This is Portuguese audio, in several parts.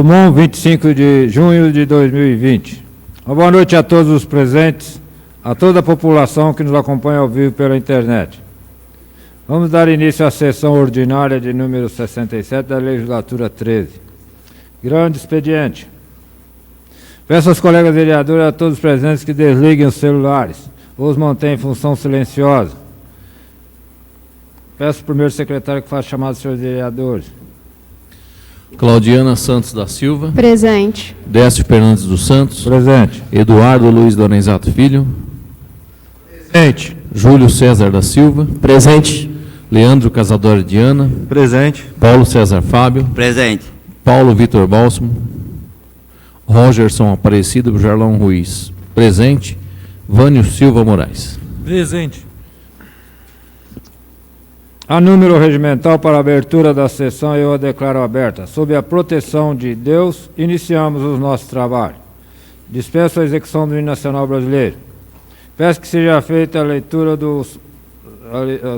Dumont, 25 de junho de 2020. Uma boa noite a todos os presentes, a toda a população que nos acompanha ao vivo pela internet. Vamos dar início à sessão ordinária de número 67 da legislatura 13. Grande expediente. Peço aos colegas vereadores e a todos os presentes que desliguem os celulares ou os mantenham em função silenciosa. Peço ao primeiro secretário que faça chamada dos senhores vereadores. Claudiana Santos da Silva. Presente. Décio Fernandes dos Santos. Presente. Eduardo Luiz Lorenzato Filho. Presente. Júlio César da Silva. Presente. Leandro Casador Diana. Presente. Paulo César Fábio. Presente. Paulo Vitor Bálsamo. Rogerson Aparecido Jarlão Ruiz. Presente. Vânio Silva Moraes. Presente. A número regimental para a abertura da sessão eu a declaro aberta. Sob a proteção de Deus, iniciamos o nosso trabalho. Dispenso a execução do hino nacional brasileiro. Peço que seja feita a leitura do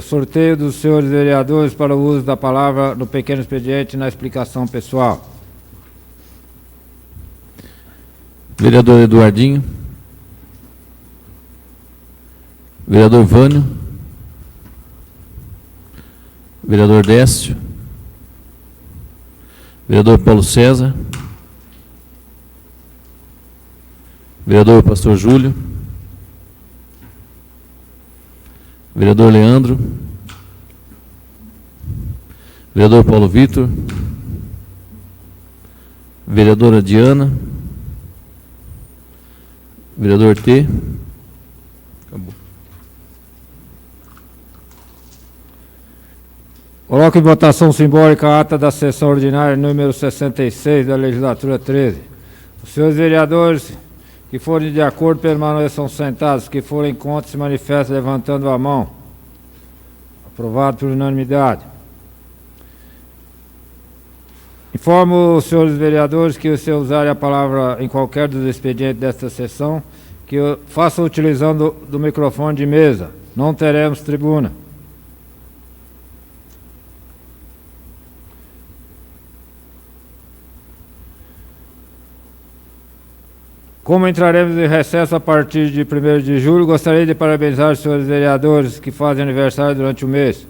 sorteio dos senhores vereadores para o uso da palavra no pequeno expediente e na explicação pessoal. Vereador Eduardinho. Vereador Vânio. Vereador Décio. Vereador Paulo César. Vereador Pastor Júlio. Vereador Leandro. Vereador Paulo Vitor. Vereadora Diana. Vereador T. Acabou. Coloco em votação simbólica a ata da sessão ordinária número 66 da legislatura 13. Os senhores vereadores que forem de acordo permaneçam sentados, que forem contra se manifestem levantando a mão. Aprovado por unanimidade. Informo os senhores vereadores que se usarem a palavra em qualquer dos expedientes desta sessão, que façam utilizando do microfone de mesa. Não teremos tribuna. Como entraremos em recesso a partir de 1º de julho, gostaria de parabenizar os senhores vereadores que fazem aniversário durante o mês.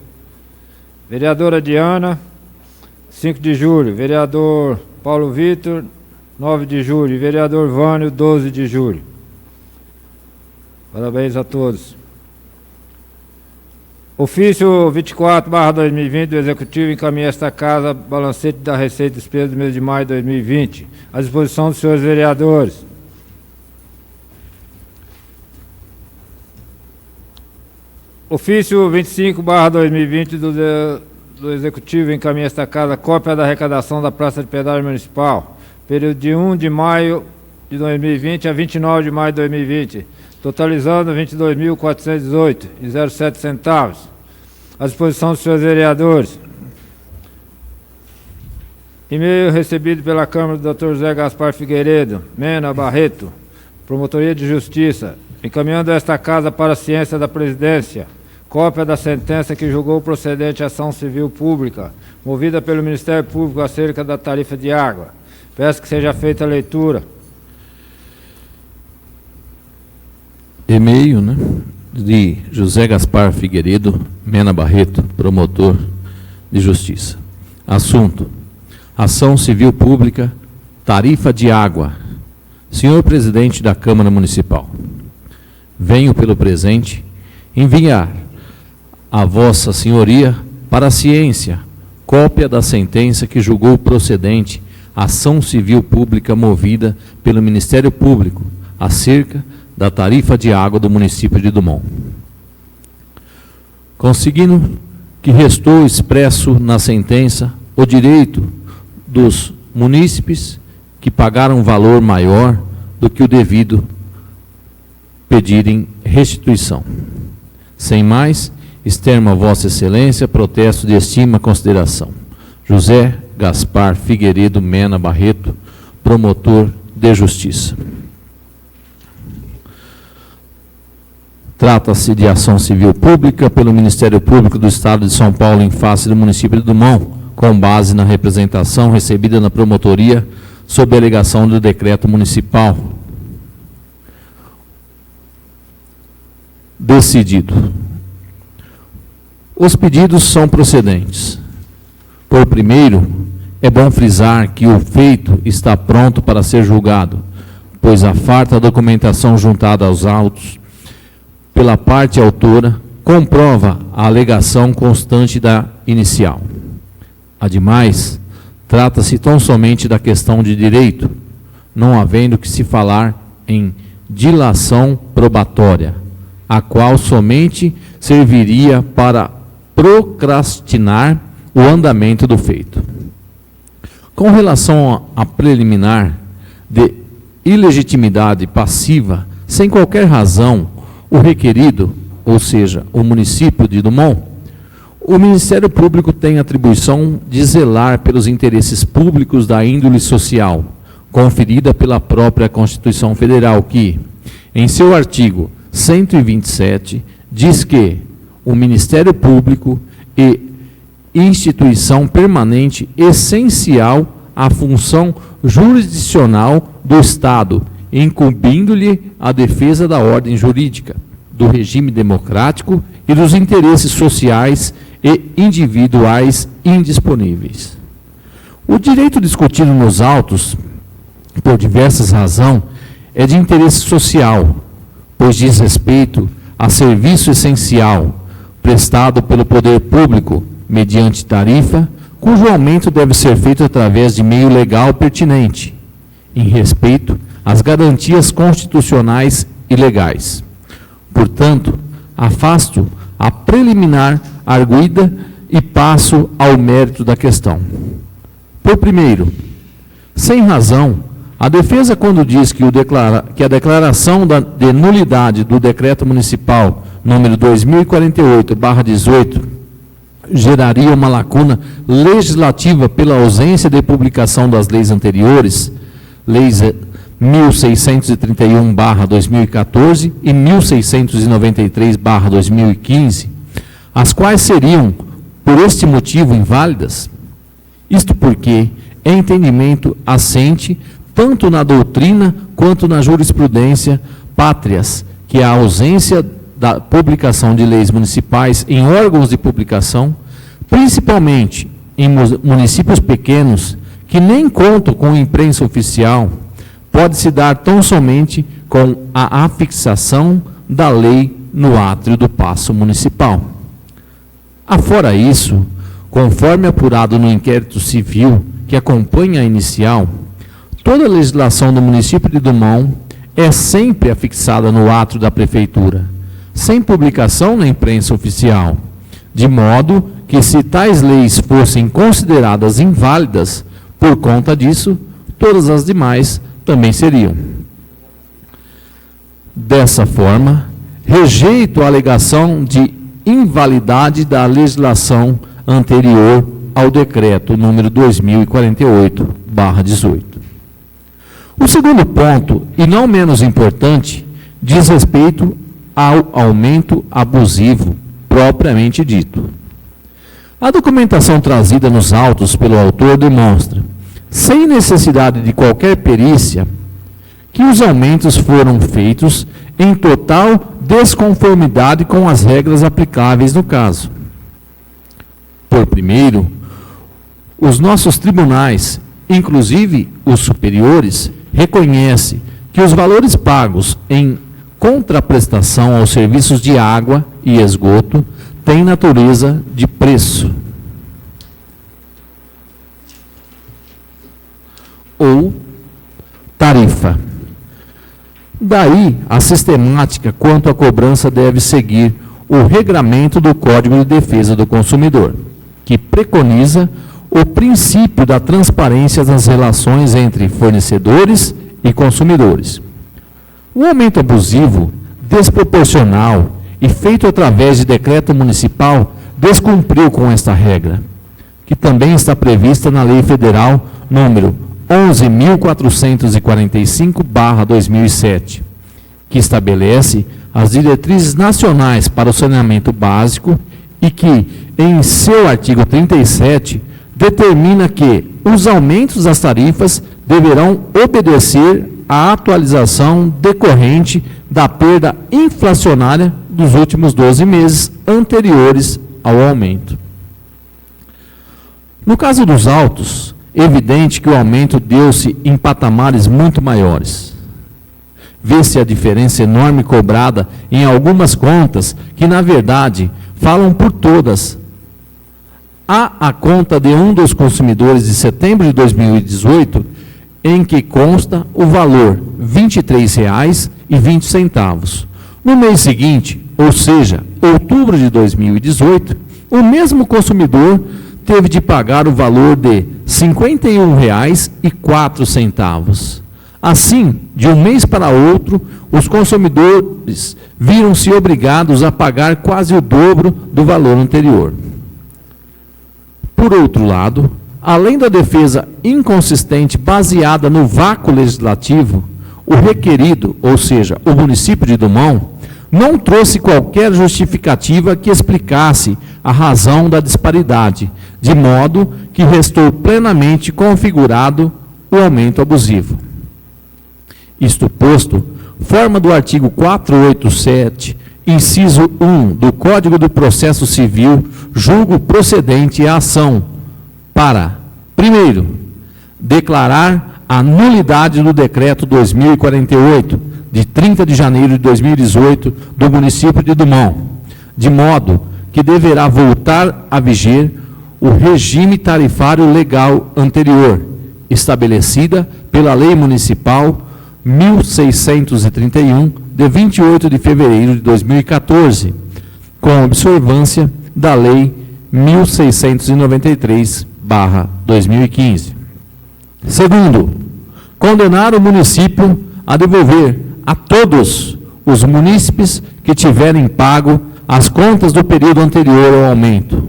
Vereadora Diana, 5 de julho. Vereador Paulo Vitor, 9 de julho. E vereador Vânio, 12 de julho. Parabéns a todos. Ofício 24/2020 do Executivo encaminha esta casa balancete da Receita e Despesa do mês de maio de 2020. À disposição dos senhores vereadores. Ofício 25/2020 do Executivo encaminha esta casa cópia da arrecadação da Praça de Pedágio Municipal, período de 1 de maio de 2020 a 29 de maio de 2020, totalizando 22.418,07 centavos. À disposição dos senhores vereadores. E-mail recebido pela Câmara do Dr. José Gaspar Figueiredo, Mena Barreto, Promotoria de Justiça, encaminhando esta casa para a ciência da Presidência, cópia da sentença que julgou procedente a ação civil pública, movida pelo Ministério Público acerca da tarifa de água. Peço que seja feita a leitura. E-mail, de José Gaspar Figueiredo, Mena Barreto, promotor de justiça. Assunto: ação civil pública, tarifa de água. Senhor presidente da Câmara Municipal, venho pelo presente enviar a vossa senhoria para a ciência cópia da sentença que julgou procedente a ação civil pública movida pelo Ministério Público acerca da tarifa de água do município de Dumont. Conseguindo que restou expresso na sentença o direito dos munícipes que pagaram valor maior do que o devido pedirem restituição. Sem mais, externo a Vossa Excelência protesto de estima e consideração. José Gaspar Figueiredo Mena Barreto, promotor de justiça. Trata-se de ação civil pública pelo Ministério Público do Estado de São Paulo em face do município de Dumont, com base na representação recebida na promotoria sob a alegação do decreto municipal decidido. Os pedidos são procedentes. Por primeiro, é bom frisar que o feito está pronto para ser julgado, pois a farta documentação juntada aos autos pela parte autora comprova a alegação constante da inicial. Ademais, trata-se tão somente da questão de direito, não havendo que se falar em dilação probatória, a qual somente serviria para procrastinar o andamento do feito. Com relação à preliminar de ilegitimidade passiva, sem qualquer razão, o requerido, ou seja, o município de Drummond, o Ministério Público tem atribuição de zelar pelos interesses públicos da índole social, conferida pela própria Constituição Federal, que, em seu artigo 127, diz que o Ministério Público é instituição permanente essencial à função jurisdicional do Estado, incumbindo-lhe a defesa da ordem jurídica, do regime democrático e dos interesses sociais e individuais indisponíveis. O direito discutido nos autos, por diversas razões, é de interesse social, pois diz respeito a serviço essencial prestado pelo poder público mediante tarifa, cujo aumento deve ser feito através de meio legal pertinente, em respeito às garantias constitucionais e legais. Portanto, afasto a preliminar arguida e passo ao mérito da questão. Por primeiro, sem razão, a defesa, quando diz que a declaração de nulidade do decreto municipal número 2048/18 geraria uma lacuna legislativa pela ausência de publicação das leis anteriores, leis 1631/2014 e 1693/2015, as quais seriam, por este motivo, inválidas. Isto porque é entendimento assente, tanto na doutrina quanto na jurisprudência pátrias, que a ausência da publicação de leis municipais em órgãos de publicação, principalmente em municípios pequenos, que nem contam com imprensa oficial, pode se dar tão somente com a afixação da lei no átrio do Paço Municipal. Afora isso, conforme apurado no inquérito civil que acompanha a inicial, toda a legislação do município de Drummond é sempre afixada no átrio da prefeitura, sem publicação na imprensa oficial, de modo que, se tais leis fossem consideradas inválidas, por conta disso, todas as demais também seriam. Dessa forma, rejeito a alegação de invalidade da legislação anterior ao decreto número 2048/18. O segundo ponto, e não menos importante, diz respeito ao aumento abusivo propriamente dito. A documentação trazida nos autos pelo autor demonstra, sem necessidade de qualquer perícia, que os aumentos foram feitos em total desconformidade com as regras aplicáveis no caso. Por primeiro, os nossos tribunais, inclusive os superiores, reconhecem que os valores pagos em contraprestação aos serviços de água e esgoto têm natureza de preço ou tarifa. Daí, a sistemática quanto à cobrança deve seguir o regramento do Código de Defesa do Consumidor, que preconiza o princípio da transparência das relações entre fornecedores e consumidores. O aumento abusivo, desproporcional e feito através de decreto municipal descumpriu com esta regra, que também está prevista na Lei Federal número 11.445/2007, que estabelece as diretrizes nacionais para o saneamento básico e que, em seu artigo 37, determina que os aumentos das tarifas deverão obedecer à atualização decorrente da perda inflacionária dos últimos 12 meses anteriores ao aumento. No caso dos autos, é evidente que o aumento deu-se em patamares muito maiores. Vê-se a diferença enorme cobrada em algumas contas que, na verdade, falam por todas. Há a conta de um dos consumidores de setembro de 2018, em que consta o valor R$ 23,20. No mês seguinte, ou seja, outubro de 2018, o mesmo consumidor teve de pagar o valor de R$ 51,04. Assim, de um mês para outro, os consumidores viram-se obrigados a pagar quase o dobro do valor anterior. Por outro lado, além da defesa inconsistente baseada no vácuo legislativo, o requerido, ou seja, o município de Dumont, não trouxe qualquer justificativa que explicasse a razão da disparidade, de modo que restou plenamente configurado o aumento abusivo. Isto posto, forma do artigo 487, inciso 1 do Código do Processo Civil, julgo procedente a ação para, primeiro, declarar a nulidade do Decreto 2048, de 30 de janeiro de 2018, do município de Dumont, de modo que deverá voltar a viger o regime tarifário legal anterior, estabelecida pela Lei Municipal 1631, de 28 de fevereiro de 2014, com observância da Lei 1693/2015. Segundo, condenar o município a devolver a todos os munícipes que tiverem pago as contas do período anterior ao aumento,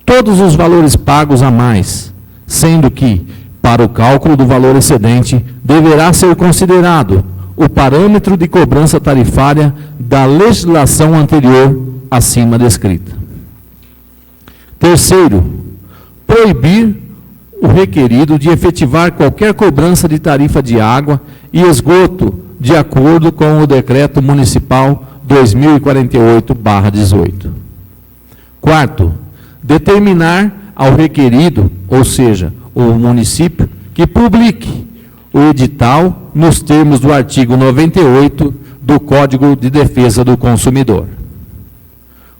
todos os valores pagos a mais, sendo que, para o cálculo do valor excedente, deverá ser considerado o parâmetro de cobrança tarifária da legislação anterior acima descrita. Terceiro, proibir o requerido de efetivar qualquer cobrança de tarifa de água e esgoto de acordo com o Decreto Municipal 2048/18. Quarto, determinar ao requerido, ou seja, o município, que publique o edital nos termos do artigo 98 do Código de Defesa do Consumidor.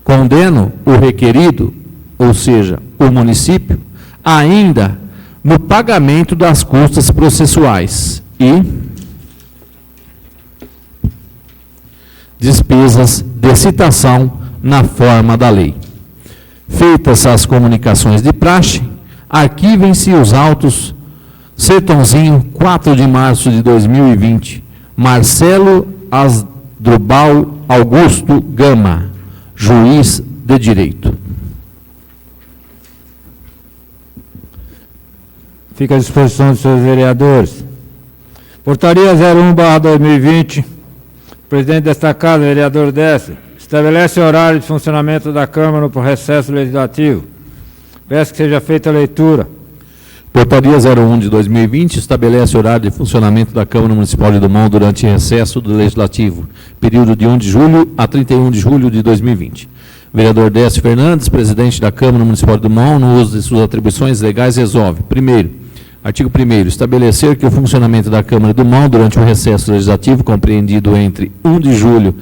Condeno o requerido, ou seja, o município, ainda no pagamento das custas processuais e despesas de citação na forma da lei. Feitas as comunicações de praxe, arquivem-se os autos. Sertãozinho, 4 de março de 2020, Marcelo Asdrubal Augusto Gama, juiz de direito. Fica à disposição dos seus vereadores. Portaria 01/2020, presidente desta casa, vereador Décio, estabelece horário de funcionamento da Câmara no recesso legislativo. Peço que seja feita a leitura. Portaria 01 de 2020 estabelece horário de funcionamento da Câmara Municipal de Dumont durante recesso do Legislativo, período de 1 de julho a 31 de julho de 2020. Vereador Décio Fernandes, presidente da Câmara Municipal de Dumont, no uso de suas atribuições legais, resolve. Primeiro, artigo 1º, estabelecer que o funcionamento da Câmara de Dumont durante o recesso legislativo, compreendido entre 1 de julho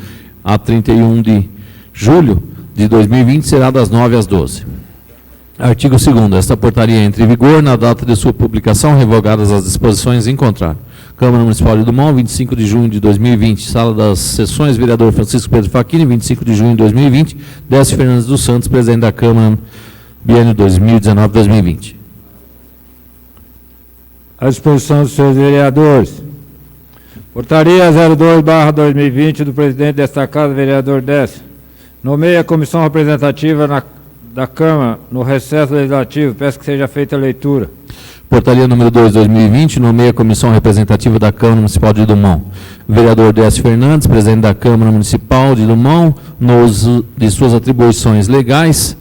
a 31 de julho de 2020, será das 9 às 12. Artigo 2º. Esta portaria entra em vigor na data de sua publicação, revogadas as disposições em contrário. Câmara Municipal de Dumont, 25 de junho de 2020. Sala das Sessões, vereador Francisco Pedro Facchini, 25 de junho de 2020. Décio Fernandes dos Santos, presidente da Câmara, biênio 2019-2020. À disposição dos seus vereadores. Portaria 02/2020 do presidente desta casa, vereador Décio. Nomeia a comissão representativa da Câmara no recesso legislativo. Peço que seja feita a leitura. Portaria número 2/2020, nomeia a comissão representativa da Câmara Municipal de Dumont. Vereador Décio Fernandes, presidente da Câmara Municipal de Dumont, no uso de suas atribuições legais,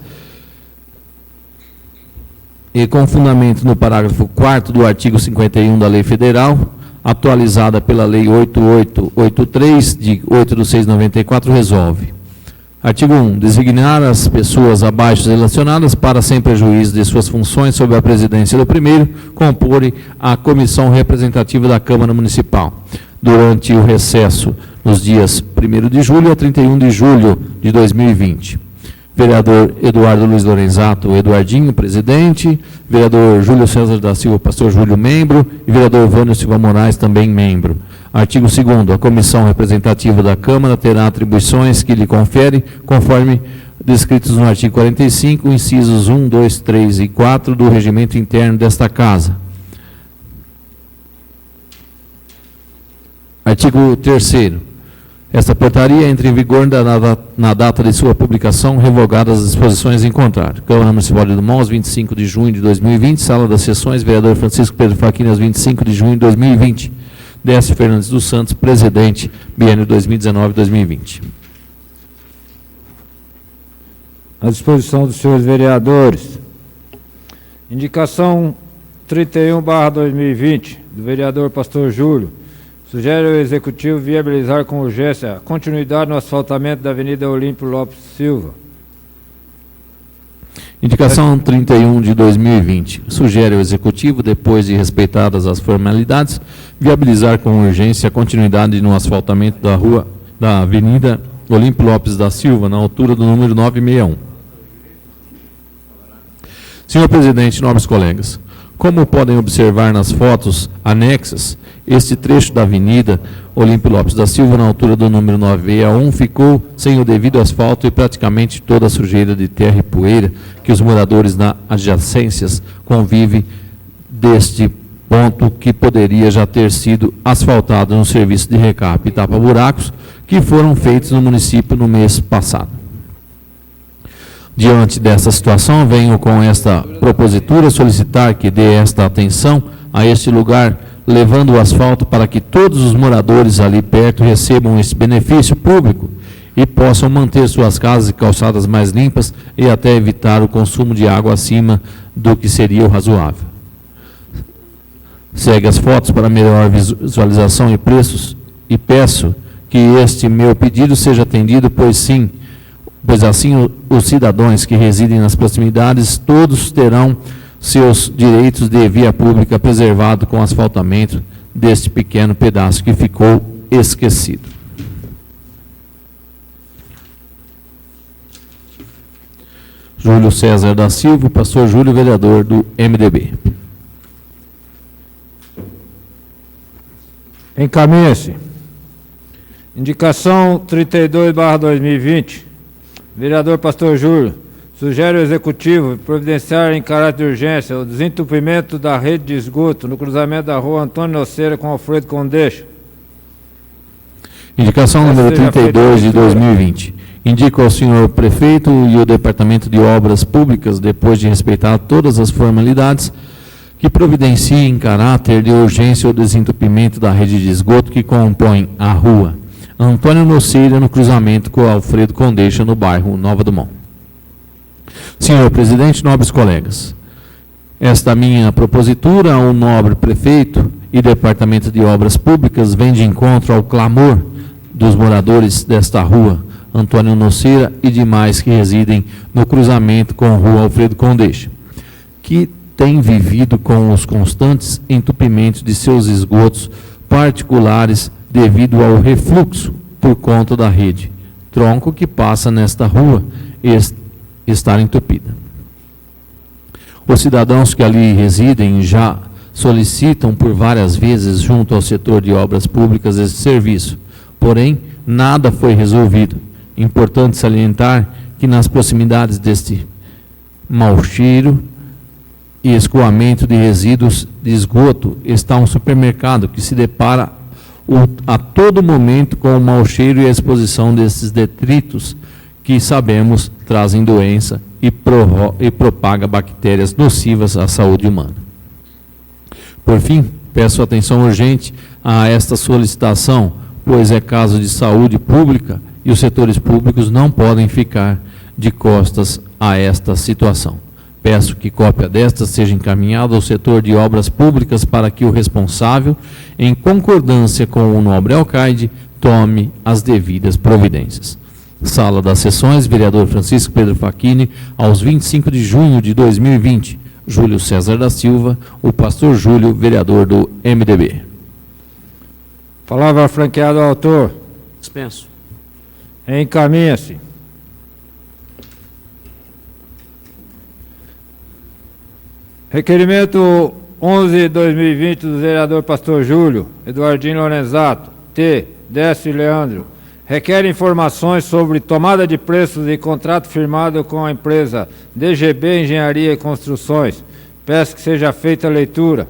e com fundamento no parágrafo 4º do artigo 51 da Lei Federal, atualizada pela Lei 8883, de 8/6/94, resolve. Artigo 1. Designar as pessoas abaixo relacionadas para, sem prejuízo de suas funções sob a presidência do primeiro, comporem a comissão representativa da Câmara Municipal, durante o recesso nos dias 1º de julho a 31 de julho de 2020. Vereador Eduardo Luiz Lorenzato, Eduardinho, presidente. Vereador Júlio César da Silva, pastor Júlio, membro. E vereador Vânio Silva Moraes, também membro. Artigo 2º. A comissão representativa da Câmara terá atribuições que lhe conferem, conforme descritos no artigo 45, incisos 1, 2, 3 e 4 do regimento interno desta Casa. Artigo 3º. Esta portaria entra em vigor na data de sua publicação, revogadas as disposições em contrário. Câmara Municipal de Dumont, 25 de junho de 2020, Sala das Sessões, vereador Francisco Pedro Faquinas, 25 de junho de 2020. Décio Fernandes dos Santos, presidente, biênio 2019-2020. À disposição dos senhores vereadores. Indicação 31/2020, do vereador Pastor Júlio. Sugere ao Executivo viabilizar com urgência a continuidade no asfaltamento da Avenida Olímpio Lopes Silva. Indicação 31 de 2020. Sugere ao Executivo, depois de respeitadas as formalidades, viabilizar com urgência a continuidade no asfaltamento da rua da Avenida Olímpio Lopes da Silva, na altura do número 961. Senhor presidente, nobres colegas, como podem observar nas fotos anexas, este trecho da Avenida Olímpio Lopes da Silva, na altura do número 961, ficou sem o devido asfalto e praticamente toda a sujeira de terra e poeira que os moradores na adjacências convivem deste ponto, que poderia já ter sido asfaltado no serviço de recap e tapa-buracos que foram feitos no município no mês passado. Diante dessa situação, venho com esta propositura solicitar que dê esta atenção a este lugar, levando o asfalto para que todos os moradores ali perto recebam esse benefício público e possam manter suas casas e calçadas mais limpas e até evitar o consumo de água acima do que seria o razoável. Segue as fotos para melhor visualização e preços e peço que este meu pedido seja atendido, pois assim os cidadãos que residem nas proximidades todos terão seus direitos de via pública preservado com asfaltamento deste pequeno pedaço que ficou esquecido. Júlio César da Silva, pastor Júlio, vereador do MDB. Encaminha-se. Indicação 32/2020. Vereador Pastor Júlio, sugere ao Executivo providenciar em caráter de urgência o desentupimento da rede de esgoto no cruzamento da rua Antônio Noceira com Alfredo Condeixa. Indicação número 32 de 2020. Indico ao senhor prefeito e o Departamento de Obras Públicas, depois de respeitar todas as formalidades, que providencie em caráter de urgência o desentupimento da rede de esgoto que compõe a rua Antônio Noceira, no cruzamento com Alfredo Condeixa, no bairro Nova Dumont. Senhor presidente, nobres colegas, esta minha propositura ao nobre prefeito e Departamento de Obras Públicas vem de encontro ao clamor dos moradores desta rua, Antônio Noceira e demais que residem no cruzamento com a rua Alfredo Condeixa, que têm vivido com os constantes entupimentos de seus esgotos particulares devido ao refluxo por conta da rede tronco que passa nesta rua e estar entupida. Os cidadãos que ali residem já solicitam por várias vezes junto ao setor de obras públicas esse serviço, porém nada foi resolvido. Importante salientar que nas proximidades deste mau cheiro e escoamento de resíduos de esgoto está um supermercado que se depara a todo momento com o mau cheiro e a exposição desses detritos que sabemos trazem doença e propaga bactérias nocivas à saúde humana. Por fim, peço atenção urgente a esta solicitação, pois é caso de saúde pública e os setores públicos não podem ficar de costas a esta situação. Peço que cópia desta seja encaminhada ao setor de obras públicas para que o responsável, em concordância com o nobre alcaide, tome as devidas providências. Sala das Sessões, vereador Francisco Pedro Facchini, aos 25 de junho de 2020. Júlio César da Silva, o pastor Júlio, vereador do MDB. Palavra franqueada ao autor. Dispenso. Encaminha-se. Requerimento 11/2020 do vereador pastor Júlio, Eduardino Lorenzato, T. Décio Leandro, requer informações sobre tomada de preços e contrato firmado com a empresa DGB Engenharia e Construções. Peço que seja feita a leitura.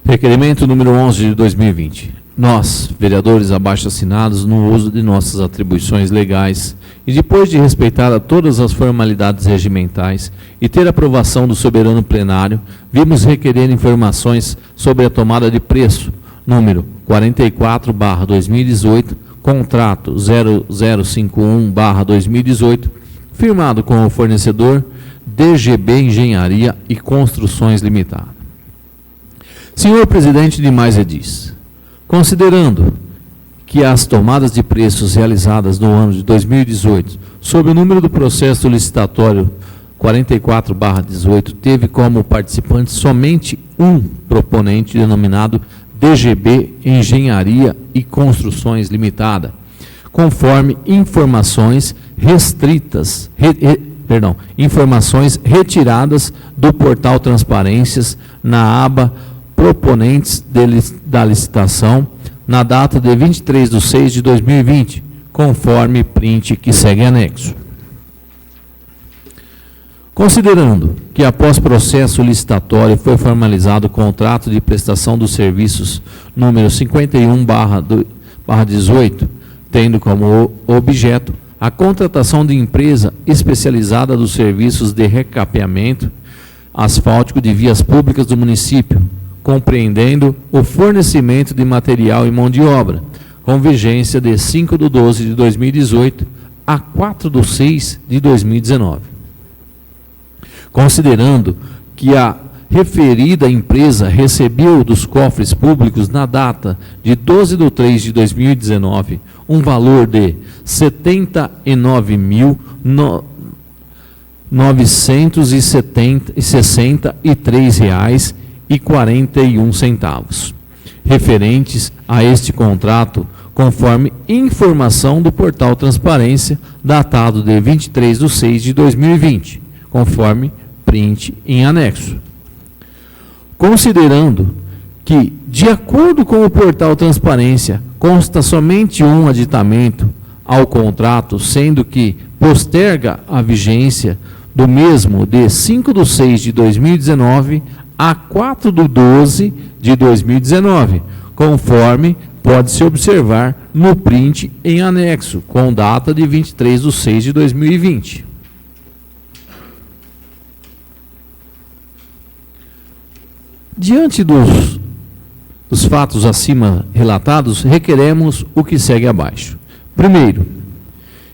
Requerimento número 11 de 2020. Nós, vereadores abaixo-assinados, no uso de nossas atribuições legais e depois de respeitar todas as formalidades regimentais e ter aprovação do soberano plenário, vimos requerer informações sobre a tomada de preço, número 44/2018, contrato 0051/2018, firmado com o fornecedor DGB Engenharia e Construções Limitada. Senhor Presidente de Mais Edis, considerando que as tomadas de preços realizadas no ano de 2018, sob o número do processo licitatório 44/18, teve como participante somente um proponente denominado DGB Engenharia e Construções Limitada, conforme informações informações retiradas do portal Transparências na aba Proponentes da licitação, na data de 23/6/2020, conforme print que segue anexo. Considerando que após processo licitatório foi formalizado o contrato de prestação dos serviços número 51/18, tendo como objeto a contratação de empresa especializada dos serviços de recapeamento asfáltico de vias públicas do município, compreendendo o fornecimento de material e mão de obra, com vigência de 5/12/2018 a 4/6/2019. Considerando que a referida empresa recebeu dos cofres públicos na data de 12/3/2019 um valor de R$ 79.963,41, referentes a este contrato, conforme informação do portal Transparência, datado de 23/6/2020, conforme print em anexo. Considerando que, de acordo com o portal Transparência, consta somente um aditamento ao contrato, sendo que posterga a vigência do mesmo de 5/6/2019 a 4/12/2019, conforme pode-se observar no print em anexo, com data de 23/6/2020. Diante dos fatos acima relatados, requeremos o que segue abaixo. Primeiro,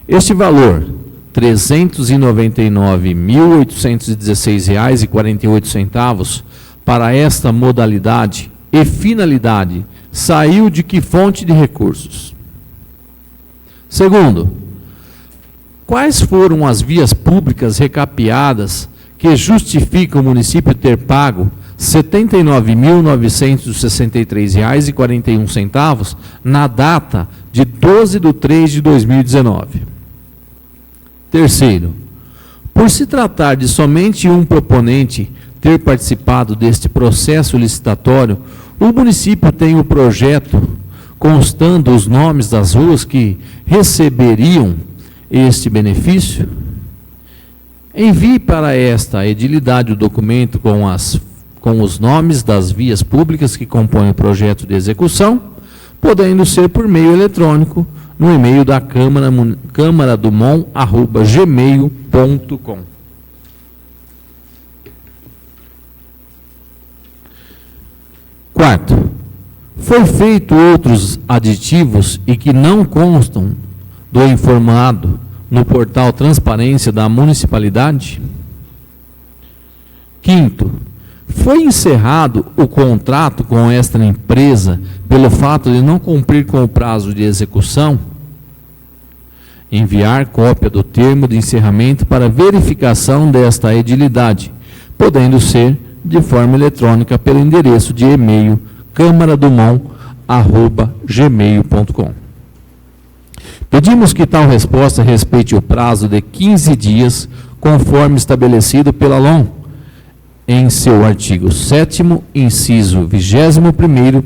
este valor, R$ 399.816,48, para esta modalidade e finalidade, saiu de que fonte de recursos? Segundo, quais foram as vias públicas recapeadas que justificam o município ter pago R$ 79.963,41 na data de 12/3/2019. Terceiro, por se tratar de somente um proponente ter participado deste processo licitatório, o município tem o projeto constando os nomes das ruas que receberiam este benefício? Envie para esta edilidade o documento com os nomes das vias públicas que compõem o projeto de execução, podendo ser por meio eletrônico, no e-mail da câmaradomon@gmail.com. Quarto, foi feito outros aditivos e que não constam do informado no portal Transparência da Municipalidade? Quinto, foi encerrado o contrato com esta empresa pelo fato de não cumprir com o prazo de execução? Enviar cópia do termo de encerramento para verificação desta edilidade, podendo ser de forma eletrônica pelo endereço de e-mail câmaradomon@gmail.com. Pedimos que tal resposta respeite o prazo de 15 dias, conforme estabelecido pela LOM, em seu artigo 7º, inciso 21º,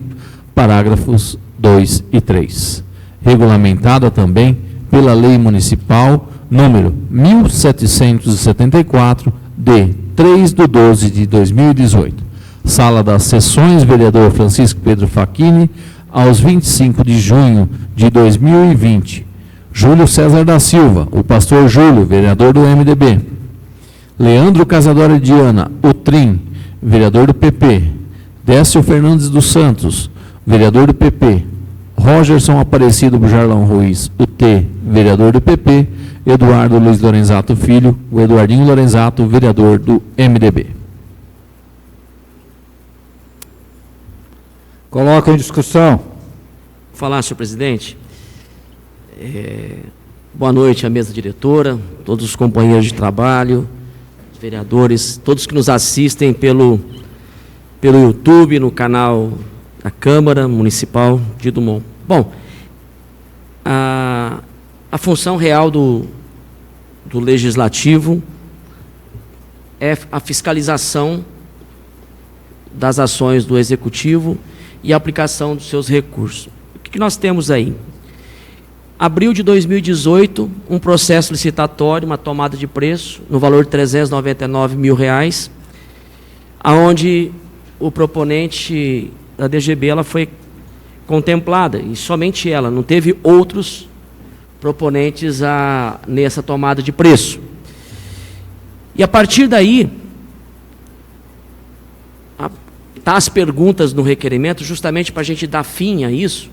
parágrafos 2 e 3, regulamentada também pela Lei Municipal número 1774, de 3/12/2018. Sala das Sessões, vereador Francisco Pedro Facchini, aos 25 de junho de 2020. Júlio César da Silva, o pastor Júlio, vereador do MDB. Leandro Casadora Diana, o Trim, vereador do PP. Décio Fernandes dos Santos, vereador do PP. Rogerson Aparecido Bujarlão Ruiz, o T, vereador do PP. Eduardo Luiz Lorenzato Filho, o Eduardinho Lorenzato, vereador do MDB. Coloca em discussão. Vou falar, senhor presidente. Boa noite à mesa diretora, todos os companheiros de trabalho, os vereadores, todos que nos assistem pelo YouTube, no canal da Câmara Municipal de Dumont. Bom, a função real do Legislativo é a fiscalização das ações do Executivo e a aplicação dos seus recursos. O que nós temos aí? Abril de 2018, um processo licitatório, uma tomada de preço, no valor de R$399 mil, aonde o proponente da DGB ela foi contemplada, e somente ela, não teve outros proponentes nessa tomada de preço. E a partir daí, tá as perguntas no requerimento, justamente para a gente dar fim a isso.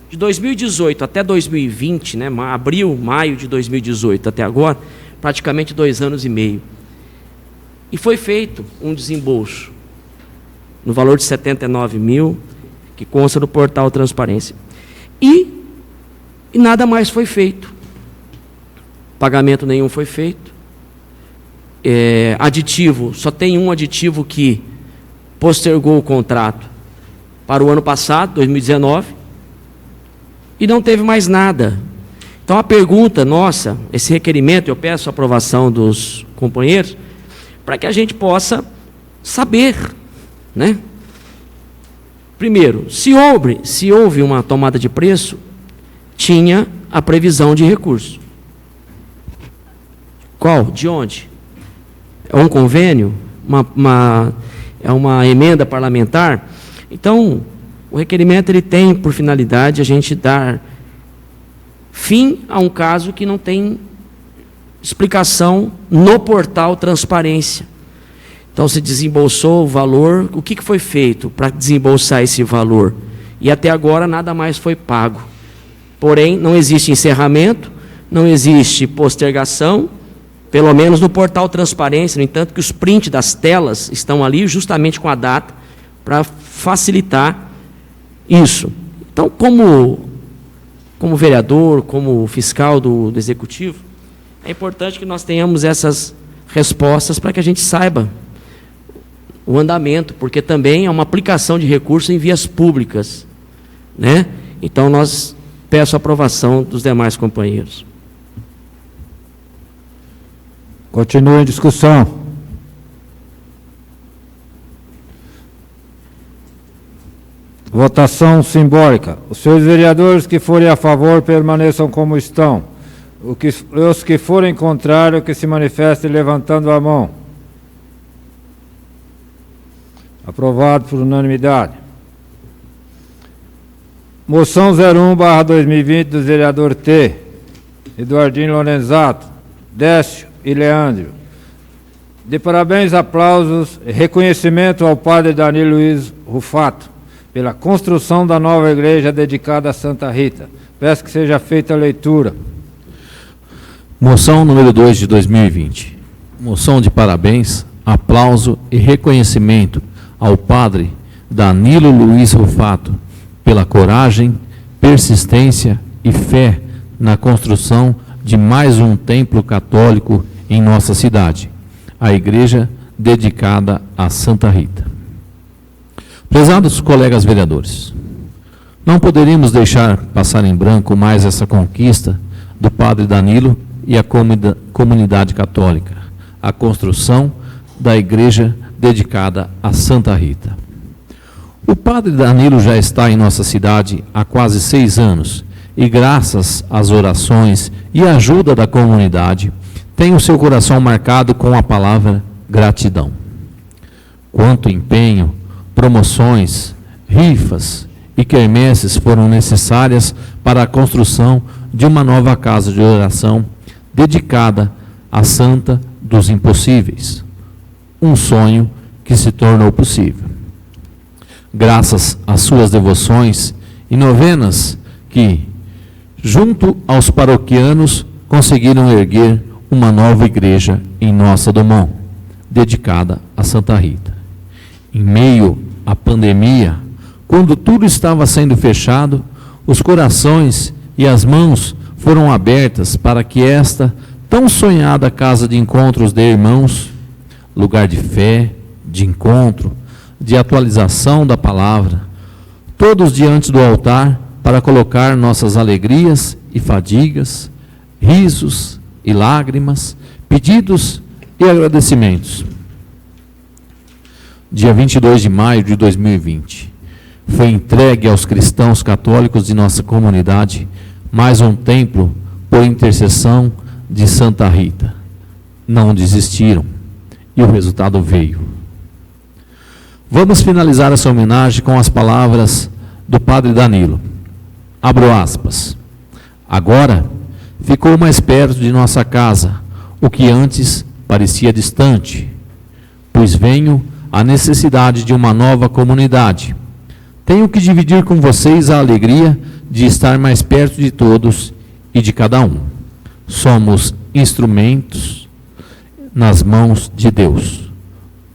De 2018 até 2020, né, abril, maio de 2018 até agora, praticamente 2 anos e meio. E foi feito um desembolso no valor de R$79 mil, que consta no portal Transparência. E nada mais foi feito. Pagamento nenhum foi feito. Aditivo, só tem um aditivo que postergou o contrato para o ano passado, 2019, e não teve mais nada. Então a pergunta nossa, esse requerimento, eu peço a aprovação dos companheiros, para que a gente possa saber, né? Primeiro, se houve uma tomada de preço, tinha a previsão de recurso. Qual? De onde? É um convênio? É uma emenda parlamentar? Então, o requerimento ele tem por finalidade a gente dar fim a um caso que não tem explicação no portal Transparência. Então, se desembolsou o valor, o que foi feito para desembolsar esse valor? E até agora nada mais foi pago. Porém, não existe encerramento, não existe postergação, pelo menos no portal Transparência, no entanto que os prints das telas estão ali justamente com a data para facilitar isso. Então, como vereador, como fiscal do Executivo, é importante que nós tenhamos essas respostas para que a gente saiba o andamento, porque também é uma aplicação de recursos em vias públicas, né? Então, peço a aprovação dos demais companheiros. Continua em discussão. Votação simbólica. Os senhores vereadores que forem a favor permaneçam como estão. Os que forem contrários, que se manifestem levantando a mão. Aprovado por unanimidade. Moção 01/2020 do vereador T. Eduardinho Lorenzato, Décio e Leandro. De parabéns, aplausos e reconhecimento ao padre Danilo Luiz Rufato pela construção da nova igreja dedicada a Santa Rita. Peço que seja feita a leitura. Moção número 2 de 2020. Moção de parabéns, aplauso e reconhecimento ao padre Danilo Luiz Rufato pela coragem, persistência e fé na construção de mais um templo católico em nossa cidade, a igreja dedicada a Santa Rita. Prezados colegas vereadores, não poderíamos deixar passar em branco mais essa conquista do padre Danilo e a comunidade católica, a construção da igreja dedicada a Santa Rita. O padre Danilo já está em nossa cidade há quase 6 anos e, graças às orações e à ajuda da comunidade, tem o seu coração marcado com a palavra gratidão. Quanto empenho, promoções, rifas e quermesses foram necessárias para a construção de uma nova casa de oração dedicada à Santa dos Impossíveis, um sonho que se tornou possível. Graças às suas devoções e novenas que, junto aos paroquianos, conseguiram erguer uma nova igreja em Nossa Dumont, dedicada a Santa Rita. Em meio à pandemia, quando tudo estava sendo fechado, os corações e as mãos foram abertas para que esta tão sonhada casa de encontros de irmãos, lugar de fé, de encontro, de atualização da palavra, todos diante do altar para colocar nossas alegrias e fadigas, risos e lágrimas, pedidos e agradecimentos. Dia 22 de maio de 2020, foi entregue aos cristãos católicos de nossa comunidade mais um templo por intercessão de Santa Rita. Não desistiram e o resultado veio. Vamos finalizar essa homenagem com as palavras do padre Danilo. Abro aspas. Agora ficou mais perto de nossa casa, o que antes parecia distante, pois venho a necessidade de uma nova comunidade. Tenho que dividir com vocês a alegria de estar mais perto de todos e de cada um. Somos instrumentos nas mãos de Deus.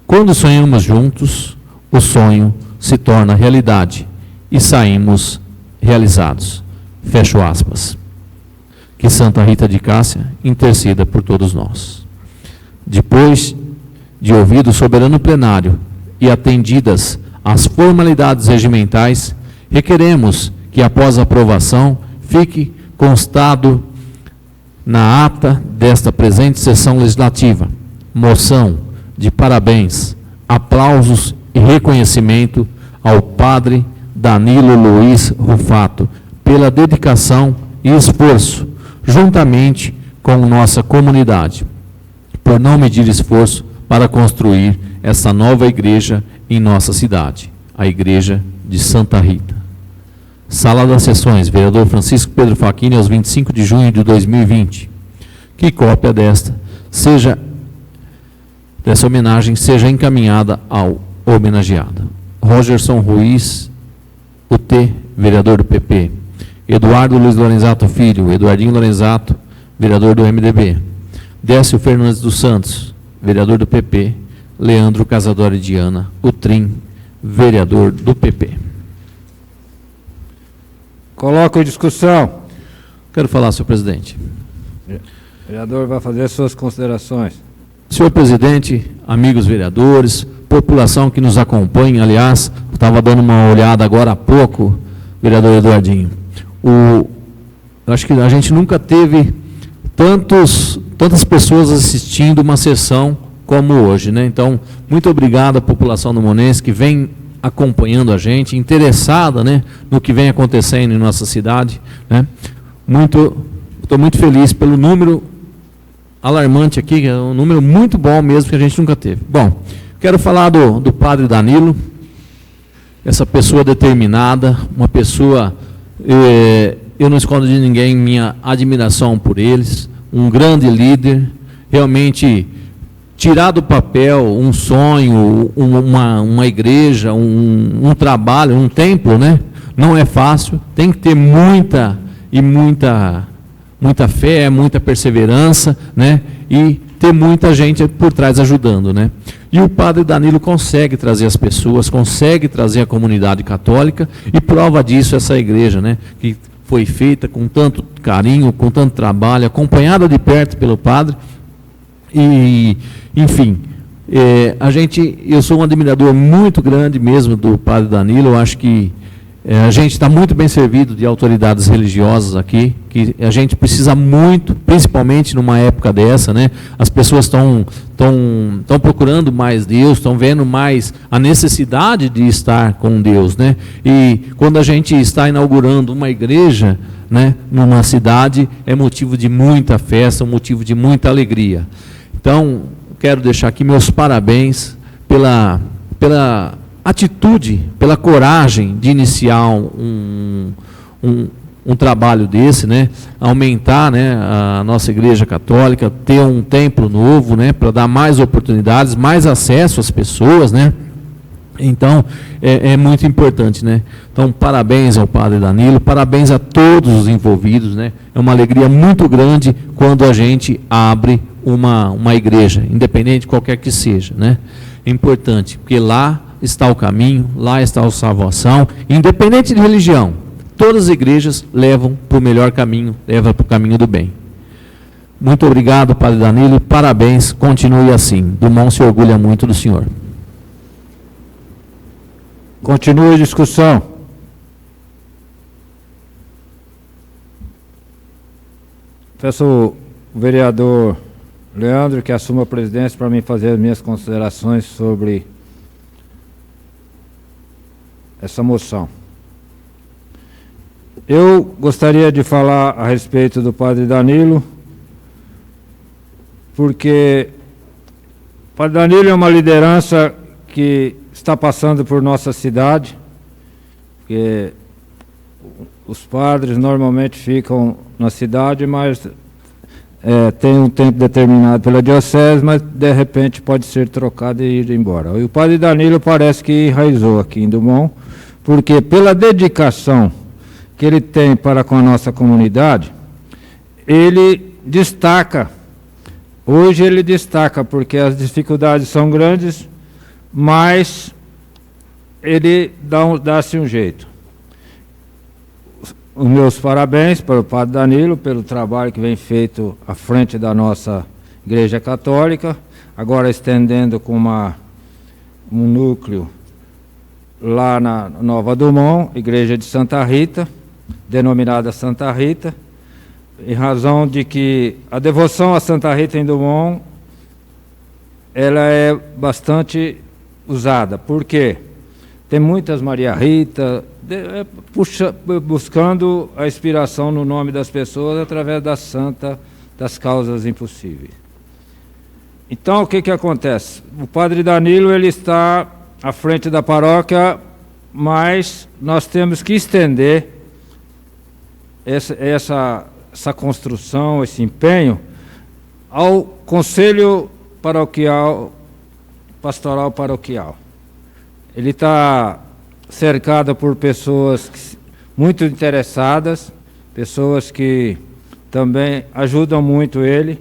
Quando sonhamos juntos, o sonho se torna realidade e saímos realizados. Fecho aspas. Que Santa Rita de Cássia interceda por todos nós. Depois de ouvido o soberano plenário e atendidas as formalidades regimentais, requeremos que, após a aprovação, fique constado na ata desta presente sessão legislativa moção de parabéns, aplausos e reconhecimento ao padre Danilo Luiz Rufato pela dedicação e esforço, juntamente com nossa comunidade, por não medir esforço para construir essa nova igreja em nossa cidade, a igreja de Santa Rita. Sala das Sessões, vereador Francisco Pedro Facchini, aos 25 de junho de 2020. Que cópia dessa homenagem seja encaminhada ao homenageado. Rogerson Ruiz, UT, vereador do PP. Eduardo Luiz Lorenzato Filho, Eduardinho Lorenzato, vereador do MDB. Décio Fernandes dos Santos, vereador do PP. Leandro Casadori Diana, UTRIM, vereador do PP. Coloco em discussão. Quero falar, senhor presidente. O vereador vai fazer as suas considerações. Senhor presidente, amigos vereadores, população que nos acompanha, aliás, estava dando uma olhada agora há pouco, vereador Eduardinho. Acho que a gente nunca teve tantas pessoas assistindo uma sessão como hoje, né? Então, muito obrigado à população do Monense que vem acompanhando a gente, interessada, né, no que vem acontecendo em nossa cidade, né? Estou muito feliz pelo número alarmante aqui, que é um número muito bom mesmo, que a gente nunca teve. Bom, quero falar do padre Danilo, essa pessoa determinada, uma pessoa, eu não escondo de ninguém minha admiração por eles, um grande líder, realmente tirar do papel um sonho, uma igreja, um trabalho, um templo, né? Não é fácil, tem que ter muita muita fé, muita perseverança, né? E ter muita gente por trás ajudando, né? E o padre Danilo consegue trazer as pessoas, consegue trazer a comunidade católica, e prova disso essa igreja, né? Que foi feita com tanto carinho, com tanto trabalho, acompanhada de perto pelo padre. E, enfim, eu sou um admirador muito grande mesmo do padre Danilo. Eu acho que a gente está muito bem servido de autoridades religiosas aqui, que a gente precisa muito, principalmente numa época dessa, né? As pessoas estão procurando mais Deus, estão vendo mais a necessidade de estar com Deus, né? E quando a gente está inaugurando uma igreja, né, numa cidade, é motivo de muita festa, motivo de muita alegria. Então, quero deixar aqui meus parabéns pela atitude, pela coragem de iniciar um trabalho desse, né? Aumentar, né, a nossa igreja católica, ter um templo novo, né, para dar mais oportunidades, mais acesso às pessoas, né? Então, é muito importante, né? Então, parabéns ao padre Danilo, parabéns a todos os envolvidos, né? É uma alegria muito grande quando a gente abre uma igreja, independente de qualquer que seja, né? É importante, porque lá está o caminho, lá está a salvação, independente de religião. Todas as igrejas levam para o melhor caminho, levam para o caminho do bem. Muito obrigado, padre Danilo, parabéns, continue assim. Dumont se orgulha muito do senhor. Continue a discussão. Peço o vereador Leandro que assuma a presidência para mim fazer as minhas considerações sobre essa moção. Eu gostaria de falar a respeito do padre Danilo, porque o padre Danilo é uma liderança que está passando por nossa cidade, porque os padres normalmente ficam na cidade, mas tem um tempo determinado pela diocese, mas de repente pode ser trocado e ir embora. E o padre Danilo parece que enraizou aqui em Dumont, porque pela dedicação que ele tem para com a nossa comunidade, ele destaca, hoje ele destaca, porque as dificuldades são grandes, mas ele dá-se um jeito. Os meus parabéns para o padre Danilo, pelo trabalho que vem feito à frente da nossa Igreja Católica, agora estendendo com um núcleo lá na Nova Dumont, Igreja de Santa Rita, denominada Santa Rita, em razão de que a devoção a Santa Rita em Dumont, ela é bastante usada. Por quê? Tem muitas Maria Rita, buscando a inspiração no nome das pessoas através da santa das causas impossíveis. Então, o que acontece? O padre Danilo, ele está à frente da paróquia, mas nós temos que estender essa construção, esse empenho, ao Conselho Paroquial, Pastoral Paroquial. Ele está cercado por pessoas muito interessadas, pessoas que também ajudam muito ele,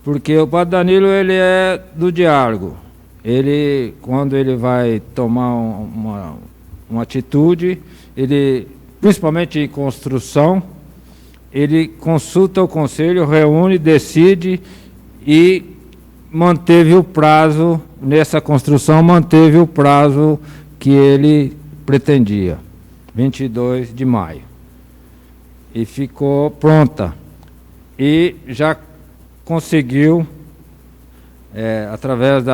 porque o padre Danilo, ele é do diálogo. Ele, quando ele vai tomar uma atitude, ele, principalmente em construção, ele consulta o conselho, reúne, decide e manteve o prazo, nessa construção, manteve o prazo que ele pretendia, 22 de maio. E ficou pronta. E já conseguiu, através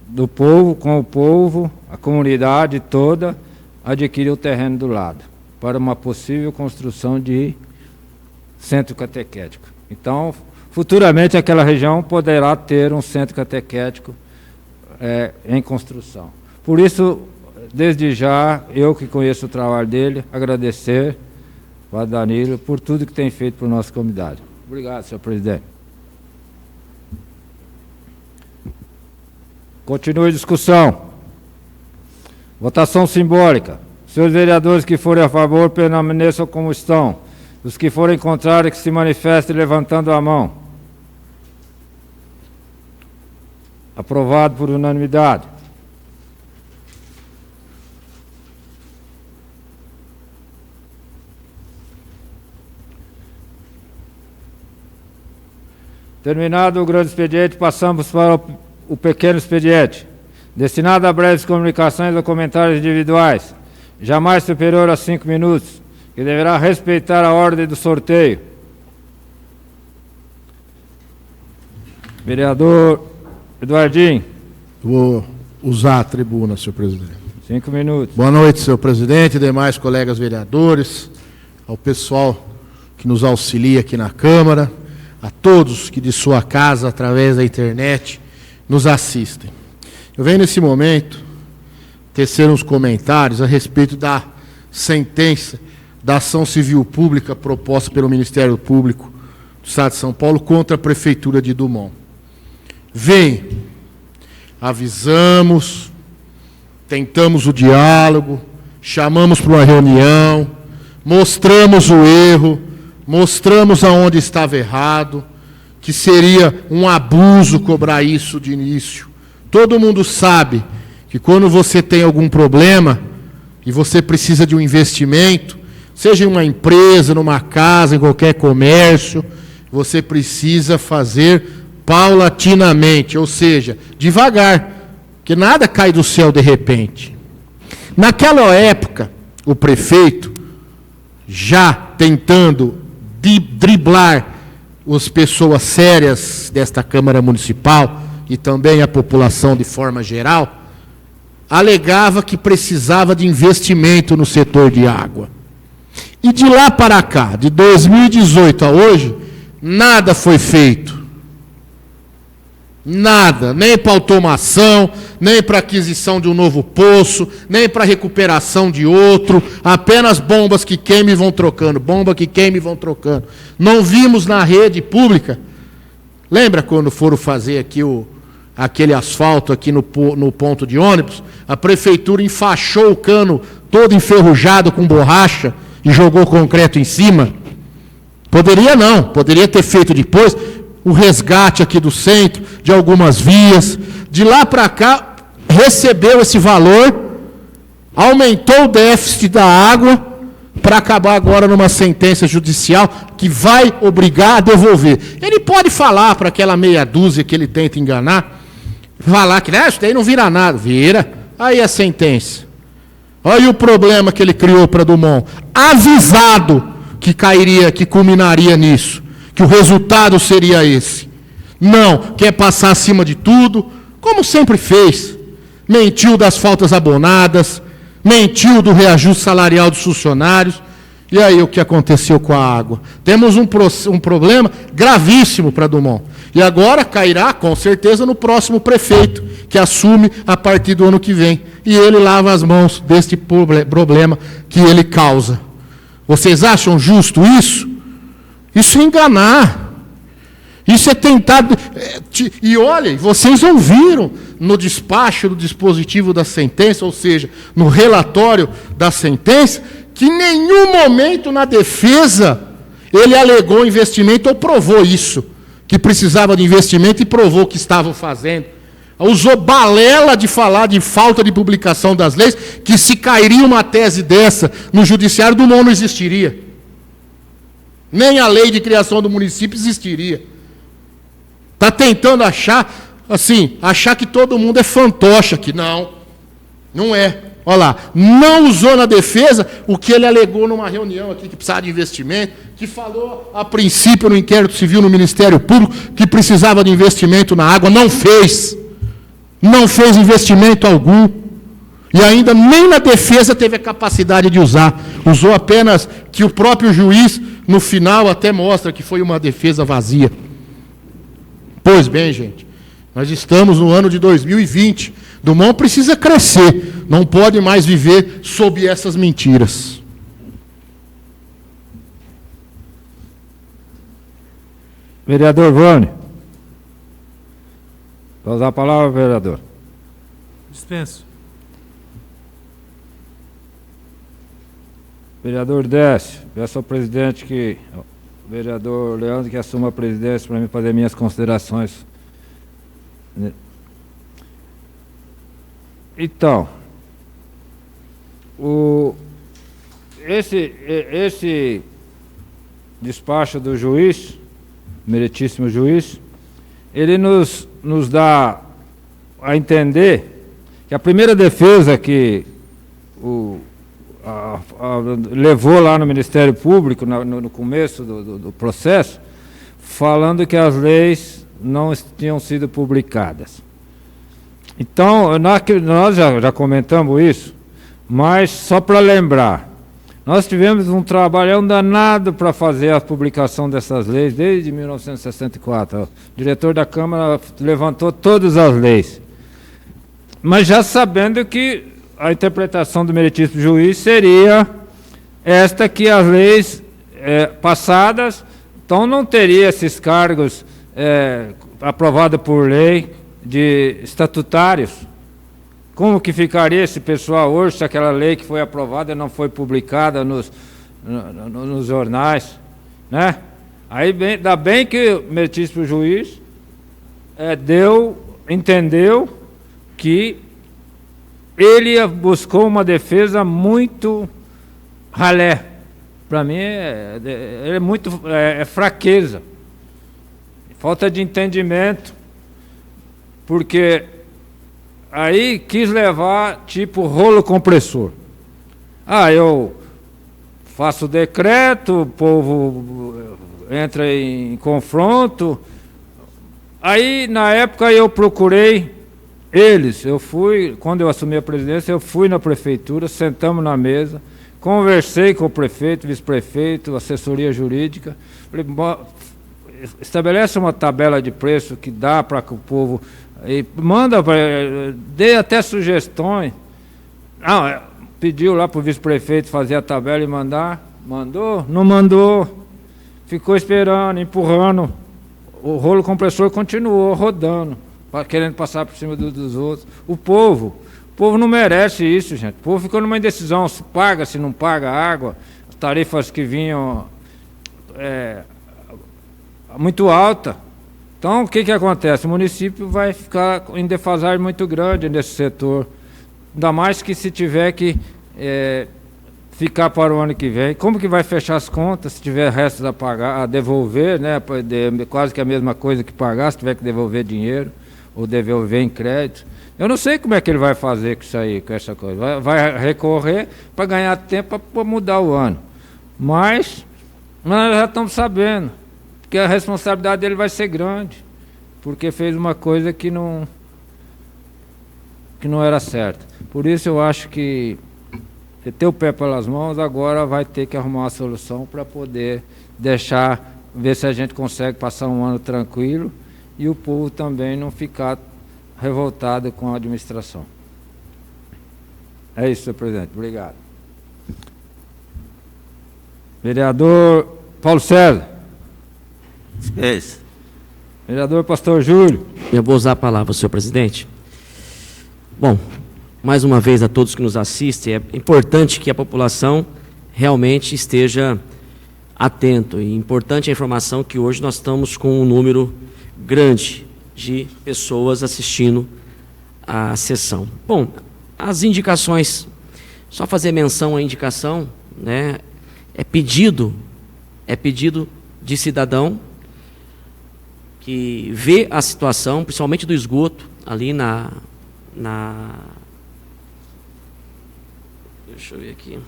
do povo, com o povo, a comunidade toda, adquirir o terreno do lado, para uma possível construção de centro catequético. Então, futuramente, aquela região poderá ter um centro catequético em construção. Por isso, desde já, eu que conheço o trabalho dele, agradecer ao Danilo por tudo que tem feito para a nossa comunidade. Obrigado, senhor presidente. Continue a discussão. Votação simbólica. Senhores vereadores que forem a favor, permaneçam como estão. Os que forem contrários, que se manifestem levantando a mão. Aprovado por unanimidade. Terminado o grande expediente, passamos para o pequeno expediente, destinado a breves comunicações ou comentários individuais, jamais superior a 5 minutos, que deverá respeitar a ordem do sorteio. Vereador Eduardinho. Vou usar a tribuna, senhor presidente. 5 minutos. Boa noite, senhor presidente e demais colegas vereadores, ao pessoal que nos auxilia aqui na Câmara, a todos que de sua casa, através da internet, nos assistem. Eu venho nesse momento tecer uns comentários a respeito da sentença da ação civil pública proposta pelo Ministério Público do Estado de São Paulo contra a Prefeitura de Dumont. Avisamos, tentamos o diálogo, chamamos para uma reunião, mostramos o erro, mostramos aonde estava errado, que seria um abuso cobrar isso de início. Todo mundo sabe que quando você tem algum problema e você precisa de um investimento, seja em uma empresa, numa casa, em qualquer comércio, você precisa fazer paulatinamente, ou seja, devagar, porque nada cai do céu de repente. Naquela época, o prefeito, já tentando driblar as pessoas sérias desta Câmara Municipal e também a população de forma geral, alegava que precisava de investimento no setor de água. E de lá para cá, de 2018 a hoje, nada foi feito. Nada, nem para automação, nem para aquisição de um novo poço, nem para recuperação de outro, apenas bombas que queimam e vão trocando, bomba que queima e vão trocando. Não vimos na rede pública, lembra quando foram fazer aqui aquele asfalto aqui no ponto de ônibus, a prefeitura enfaixou o cano todo enferrujado com borracha e jogou concreto em cima? Poderia não, poderia ter feito depois o resgate aqui do centro, de algumas vias. De lá para cá, recebeu esse valor, aumentou o déficit da água, para acabar agora numa sentença judicial que vai obrigar a devolver. Ele pode falar para aquela meia dúzia que ele tenta enganar, falar que isso daí não vira nada. Vira. Aí a sentença. Olha o problema que ele criou para Dumont. Avisado que cairia, que culminaria nisso, que o resultado seria esse. Não, quer passar acima de tudo, como sempre fez. Mentiu das faltas abonadas, mentiu do reajuste salarial dos funcionários. E aí o que aconteceu com a água? Temos um problema gravíssimo para Dumont. E agora cairá, com certeza, no próximo prefeito, que assume a partir do ano que vem. E ele lava as mãos deste problema que ele causa. Vocês acham justo isso? Isso é enganar. Isso é tentar... E olhem, vocês ouviram no despacho do dispositivo da sentença, ou seja, no relatório da sentença, que em nenhum momento na defesa ele alegou investimento ou provou isso, que precisava de investimento e provou que estavam fazendo. Usou balela de falar de falta de publicação das leis, que se cairia uma tese dessa no judiciário, Dumont não existiria. Nem a lei de criação do município existiria. Está tentando achar que todo mundo é fantoche aqui. Não, não é. Olha lá, não usou na defesa o que ele alegou numa reunião aqui, que precisava de investimento, que falou a princípio no inquérito civil no Ministério Público, que precisava de investimento na água, não fez. Não fez investimento algum. E ainda nem na defesa teve a capacidade de usar. Usou apenas que o próprio juiz, no final, até mostra que foi uma defesa vazia. Pois bem, gente, nós estamos no ano de 2020. Dumont precisa crescer, não pode mais viver sob essas mentiras. Vereador Vânia. Vou usar a palavra, vereador. Dispenso. Vereador Décio, peço ao presidente que, o vereador Leandro, que assuma a presidência para mim fazer minhas considerações. Então, esse despacho do juiz, meritíssimo juiz, ele nos dá a entender que a primeira defesa que levou lá no Ministério Público, no começo do processo, falando que as leis não tinham sido publicadas. Então, nós já comentamos isso, mas só para lembrar, nós tivemos um trabalhão danado para fazer a publicação dessas leis desde 1964. O diretor da Câmara levantou todas as leis, mas já sabendo que a interpretação do meritíssimo juiz seria esta, que as leis passadas, então não teria esses cargos aprovados por lei de estatutários. Como que ficaria esse pessoal hoje se aquela lei que foi aprovada não foi publicada nos jornais, né? Aí ainda bem que o meritíssimo juiz entendeu que ele buscou uma defesa muito ralé. Para mim é muito fraqueza, falta de entendimento, porque aí quis levar tipo rolo compressor. Eu faço decreto, o povo entra em confronto. Aí na época eu procurei eles, quando eu assumi a presidência, eu fui na prefeitura, sentamos na mesa, conversei com o prefeito, vice-prefeito, assessoria jurídica, falei, estabelece uma tabela de preço que dá para que o povo, e dê até sugestões. Pediu lá para o vice-prefeito fazer a tabela e mandar, mandou, não mandou, ficou esperando, empurrando, o rolo compressor continuou rodando, querendo passar por cima dos outros. O povo não merece isso, gente. O povo ficou numa indecisão, se paga, se não paga água, as tarifas que vinham muito alta. Então, o que acontece? O município vai ficar em defasagem muito grande nesse setor, ainda mais que se tiver que ficar para o ano que vem. Como que vai fechar as contas se tiver restos a pagar, a devolver, né? Quase que a mesma coisa que pagar, se tiver que devolver dinheiro ou devolver em crédito. Eu não sei como é que ele vai fazer com isso aí, com essa coisa. Vai recorrer para ganhar tempo para mudar o ano. Mas nós já estamos sabendo que a responsabilidade dele vai ser grande, porque fez uma coisa que não era certa. Por isso eu acho que ter o pé pelas mãos, agora vai ter que arrumar uma solução para poder ver se a gente consegue passar um ano tranquilo e o povo também não ficar revoltado com a administração. É isso, senhor presidente. Obrigado. Vereador Paulo César. Vereador Pastor Júlio. Eu vou usar a palavra, senhor presidente. Bom, mais uma vez a todos que nos assistem, é importante que a população realmente esteja atento. E importante a informação que hoje nós estamos com um número grande de pessoas assistindo à sessão. Bom, as indicações, só fazer menção à indicação, né? É pedido de cidadão que vê a situação, principalmente do esgoto, ali deixa eu ver aqui.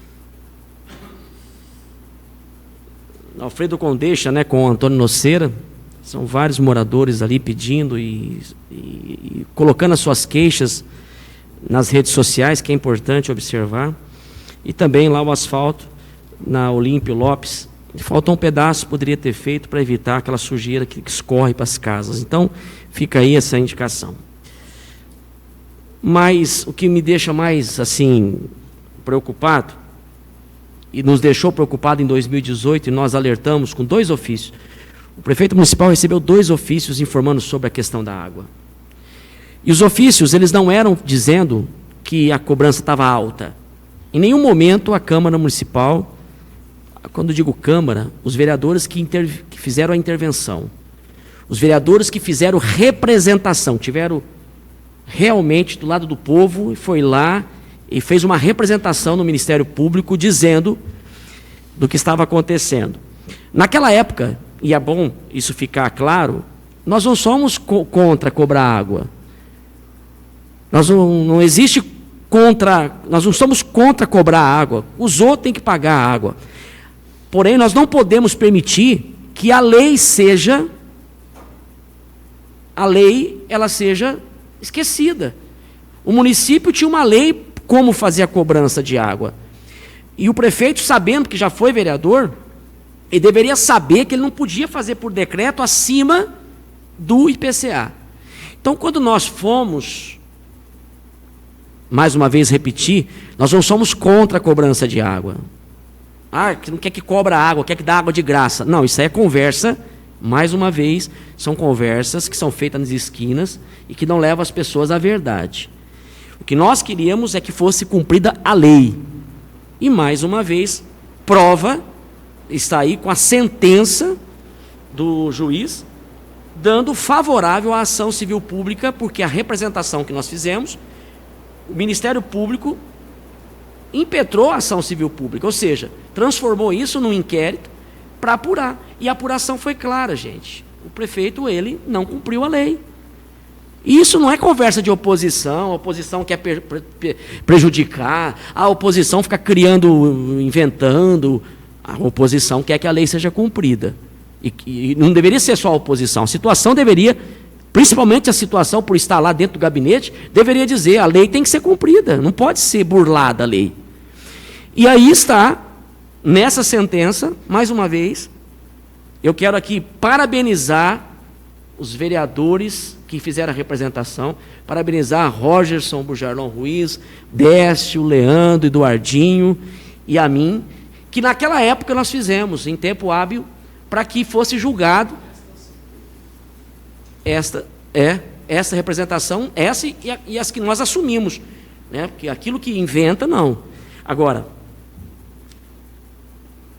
Alfredo Condeixa, né, com o Antônio Noceira, são vários moradores ali pedindo e colocando as suas queixas nas redes sociais, que é importante observar. E também lá o asfalto, na Olímpio Lopes, faltou um pedaço, poderia ter feito para evitar aquela sujeira que escorre para as casas. Então, fica aí essa indicação. Mas o que me deixa mais, assim, preocupado, e nos deixou preocupado em 2018, e nós alertamos com 2 ofícios. O prefeito municipal recebeu 2 ofícios informando sobre a questão da água. E os ofícios, eles não eram dizendo que a cobrança estava alta. Em nenhum momento a Câmara Municipal quando digo Câmara, os vereadores que fizeram a intervenção, os vereadores que fizeram representação, tiveram realmente do lado do povo, e foi lá e fez uma representação no Ministério Público dizendo do que estava acontecendo. Naquela época, e é bom isso ficar claro, nós não somos contra cobrar água. Nós não existe contra, nós não somos contra cobrar água. Os outros têm que pagar a água. Porém, nós não podemos permitir que a lei ela seja esquecida. O município tinha uma lei como fazer a cobrança de água. E o prefeito, sabendo que já foi vereador, ele deveria saber que ele não podia fazer por decreto acima do IPCA. Então, quando nós fomos, mais uma vez repetir, nós não somos contra a cobrança de água. Que não quer que cobra água, quer que dá água de graça. Não, isso aí é conversa, mais uma vez, são conversas que são feitas nas esquinas e que não levam as pessoas à verdade. O que nós queríamos é que fosse cumprida a lei. E mais uma vez, prova está aí com a sentença do juiz, dando favorável à ação civil pública, porque a representação que nós fizemos, o Ministério Público impetrou a ação civil pública, ou seja, transformou isso num inquérito para apurar. E a apuração foi clara, gente. O prefeito, ele não cumpriu a lei. E isso não é conversa de oposição, a oposição quer prejudicar, a oposição fica criando, inventando. A oposição quer que a lei seja cumprida. E não deveria ser só a oposição. A situação deveria, principalmente a situação por estar lá dentro do gabinete, deveria dizer, a lei tem que ser cumprida, não pode ser burlada a lei. E aí está, nessa sentença, mais uma vez, eu quero aqui parabenizar os vereadores que fizeram a representação, parabenizar Rogerson Bujarlon Ruiz, Décio, Leandro, Eduardinho e a mim, que naquela época nós fizemos, em tempo hábil, para que fosse julgado essa representação, essa e as que nós assumimos, né? Porque aquilo que inventa, não. Agora,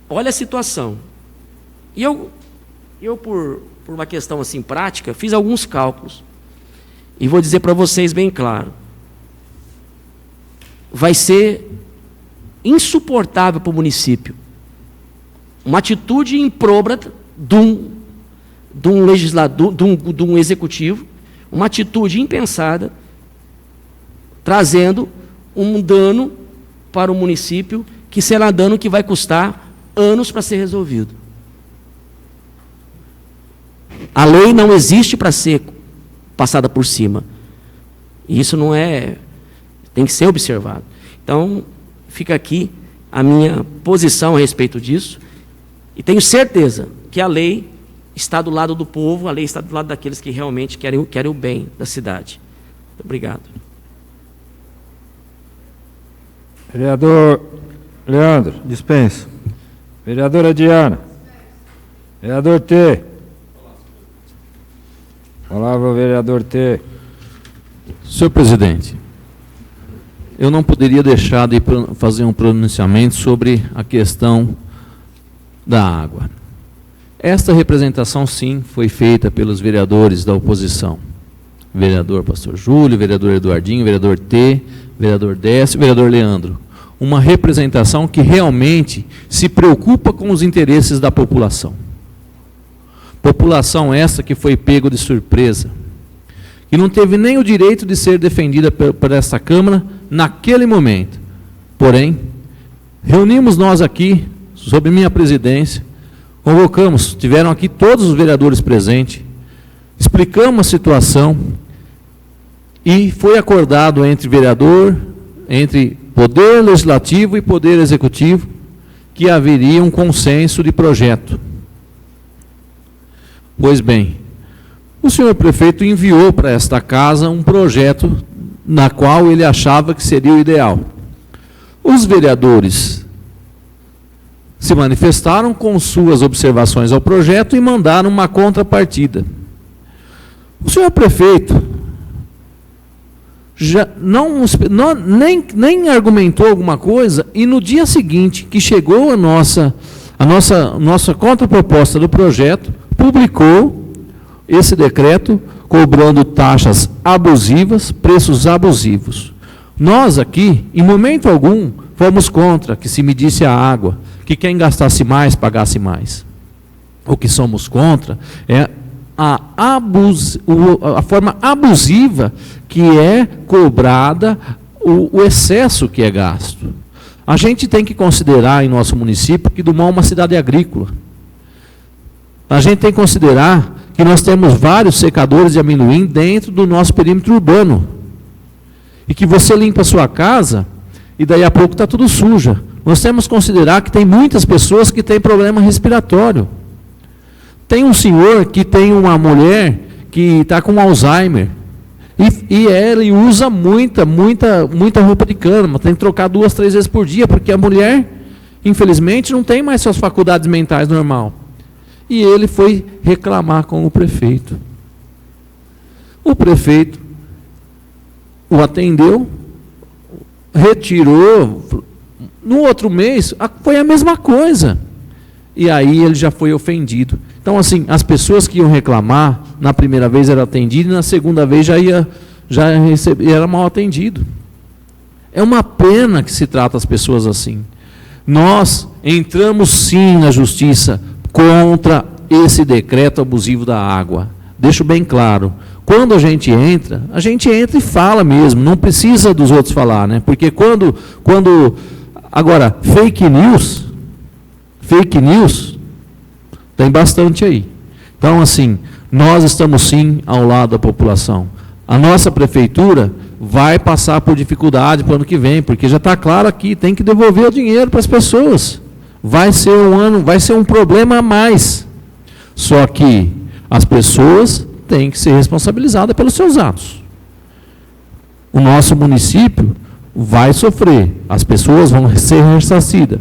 olha a situação. E eu por uma questão assim prática, fiz alguns cálculos. E vou dizer para vocês bem claro. Vai ser insuportável para o município uma atitude improbata de um legislador, de um executivo, uma atitude impensada, trazendo um dano para o município, que será dano que vai custar anos para ser resolvido. A lei não existe para ser passada por cima. E isso não é... tem que ser observado. Então, fica aqui a minha posição a respeito disso. E tenho certeza que a lei está do lado do povo, a lei está do lado daqueles que realmente querem o bem da cidade. Muito obrigado. Vereador Leandro. Dispenso. Vereadora Diana. Vereador T. Palavra ao vereador T. Senhor presidente, eu não poderia deixar de fazer um pronunciamento sobre a questão da água. Esta representação, sim, foi feita pelos vereadores da oposição. Vereador Pastor Júlio, vereador Eduardinho, vereador T, vereador Décio, vereador Leandro. Uma representação que realmente se preocupa com os interesses da população. População essa que foi pego de surpresa, que não teve nem o direito de ser defendida por esta Câmara naquele momento. Porém, reunimos nós aqui, sob minha presidência, convocamos, tiveram aqui todos os vereadores presentes, explicamos a situação e foi acordado entre vereador, entre Poder Legislativo e Poder Executivo, que haveria um consenso de projeto. Pois bem, o senhor prefeito enviou para esta casa um projeto na qual ele achava que seria o ideal. Os vereadores se manifestaram com suas observações ao projeto e mandaram uma contrapartida. O senhor prefeito já nem argumentou alguma coisa, e no dia seguinte que chegou a A nossa contraproposta do projeto publicou esse decreto cobrando taxas abusivas, preços abusivos. Nós aqui, em momento algum, fomos contra que se medisse a água, que quem gastasse mais, pagasse mais. O que somos contra é a forma abusiva que é cobrada, o excesso que é gasto. A gente tem que considerar em nosso município que Dumont é uma cidade agrícola. A gente tem que considerar que nós temos vários secadores de amendoim dentro do nosso perímetro urbano. E que você limpa a sua casa e daí a pouco está tudo suja. Nós temos que considerar que tem muitas pessoas que têm problema respiratório. Tem um senhor que tem uma mulher que está com Alzheimer. E ele usa muita roupa de cama, tem que trocar 2, 3 vezes por dia, porque a mulher, infelizmente, não tem mais suas faculdades mentais normal. E ele foi reclamar com o prefeito. O prefeito o atendeu, retirou. No outro mês, foi a mesma coisa. E aí ele já foi ofendido. Então, assim, as pessoas que iam reclamar, na primeira vez era atendido, e na segunda vez já era mal atendido. É uma pena que se trata as pessoas assim. Nós entramos sim na justiça contra esse decreto abusivo da água. Deixo bem claro. Quando a gente entra e fala mesmo, não precisa dos outros falar, né? Porque quando agora, fake news, tem bastante aí. Então, assim, nós estamos sim ao lado da população. A nossa prefeitura vai passar por dificuldade para o ano que vem, porque já está claro aqui, tem que devolver o dinheiro para as pessoas. Vai ser um problema a mais. Só que as pessoas têm que ser responsabilizadas pelos seus atos. O nosso município vai sofrer, as pessoas vão ser ressarcidas.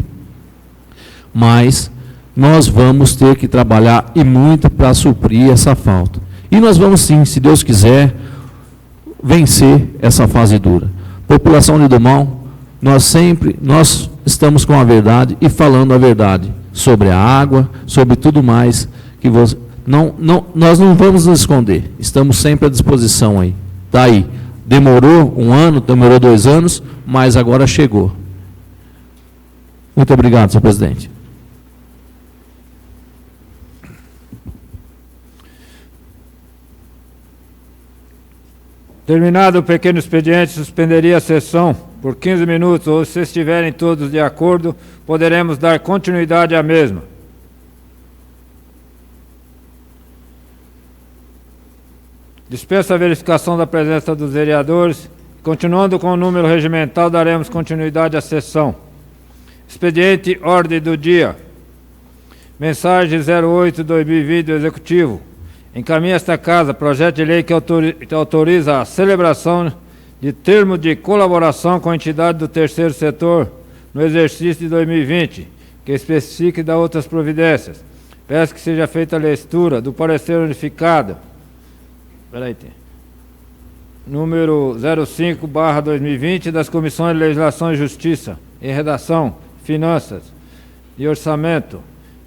Mas nós vamos ter que trabalhar e muito para suprir essa falta. E nós vamos sim, se Deus quiser, vencer essa fase dura. População de Dumont, nós estamos com a verdade e falando a verdade sobre a água, sobre tudo mais que nós não vamos nos esconder. Estamos sempre à disposição aí. Está aí. Demorou 1 ano, demorou 2 anos, mas agora chegou. Muito obrigado, senhor presidente. Terminado o pequeno expediente, suspenderia a sessão por 15 minutos, ou se estiverem todos de acordo, poderemos dar continuidade à mesma. Dispensa a verificação da presença dos vereadores. Continuando com o número regimental, daremos continuidade à sessão. Expediente ordem do dia. Mensagem 08/2020 do Executivo. Encaminha esta casa projeto de lei que autoriza a celebração de termo de colaboração com a entidade do terceiro setor no exercício de 2020, que especifique e dá outras providências. Peço que seja feita a leitura do parecer unificado. Número 05/2020 das Comissões de Legislação e Justiça, em redação, Finanças e Orçamento,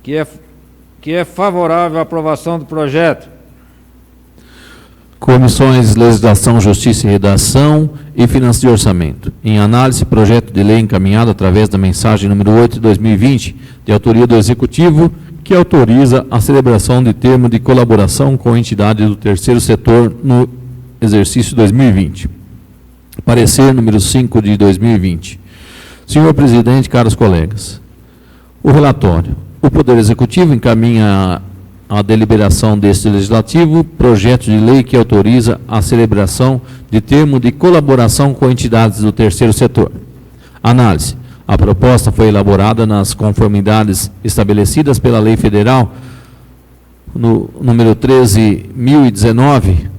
que é favorável à aprovação do projeto. Comissões de Legislação, Justiça e Redação e Finanças e Orçamento. Em análise, projeto de lei encaminhado através da mensagem número 8/2020, de autoria do Executivo, que autoriza a celebração de termo de colaboração com a entidade do terceiro setor no exercício 2020. Parecer número 5 de 2020. Senhor presidente, caros colegas, o relatório. O Poder Executivo encaminha a deliberação deste legislativo projeto de lei que autoriza a celebração de termo de colaboração com entidades do terceiro setor. Análise. A proposta foi elaborada nas conformidades estabelecidas pela Lei Federal no número 13.019,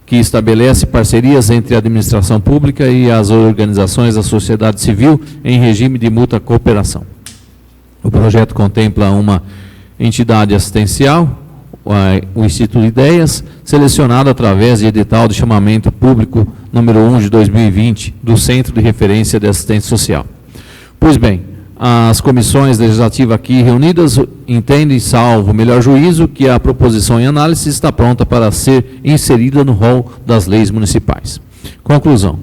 que estabelece parcerias entre a administração pública e as organizações da sociedade civil em regime de mútua cooperação. O projeto contempla uma entidade assistencial, o Instituto Ideias, selecionado através de edital de chamamento público número 1 de 2020, do Centro de Referência de Assistência Social. Pois bem, as comissões legislativas aqui reunidas entendem, salvo melhor juízo, que a proposição em análise está pronta para ser inserida no rol das leis municipais. Conclusão.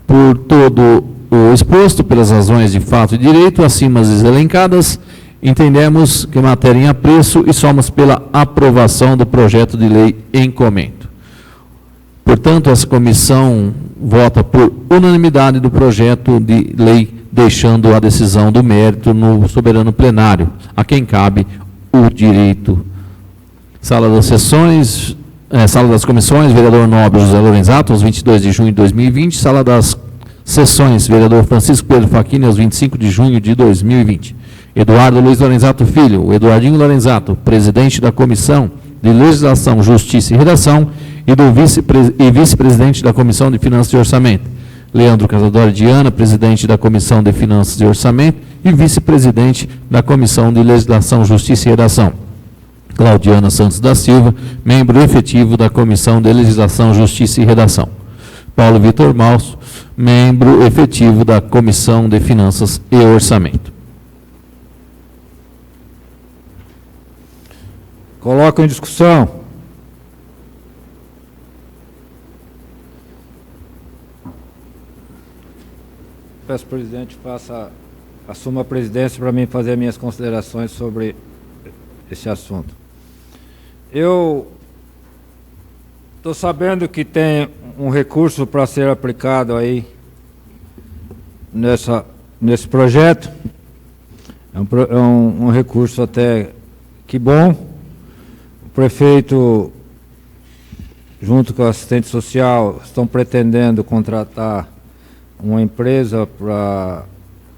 Por todo o exposto, pelas razões de fato e direito, acima as elencadas, entendemos que matéria em apreço e somos pela aprovação do projeto de lei em comento. Portanto, essa comissão vota por unanimidade do projeto de lei, deixando a decisão do mérito no soberano plenário, a quem cabe o direito. Sala das sessões, Sala das comissões, vereador Nobre José Lorenzato, aos 22 de junho de 2020. Sala das sessões, vereador Francisco Pedro Facchini, aos 25 de junho de 2020. Eduardo Luiz Lorenzato Filho, o Eduardinho Lorenzato, presidente da Comissão de Legislação, Justiça e Redação, e vice-presidente da Comissão de Finanças e Orçamento. Leandro Casadori Diana, presidente da Comissão de Finanças e Orçamento e vice-presidente da Comissão de Legislação, Justiça e Redação. Claudiana Santos da Silva, membro efetivo da Comissão de Legislação, Justiça e Redação. Paulo Vitor Malso, membro efetivo da Comissão de Finanças e Orçamento. Coloco em discussão. Peço que o presidente assuma a presidência para mim fazer minhas considerações sobre esse assunto. Eu estou sabendo que tem um recurso para ser aplicado aí nesse projeto. É um recurso até que bom. O prefeito, junto com o assistente social, estão pretendendo contratar uma empresa, uma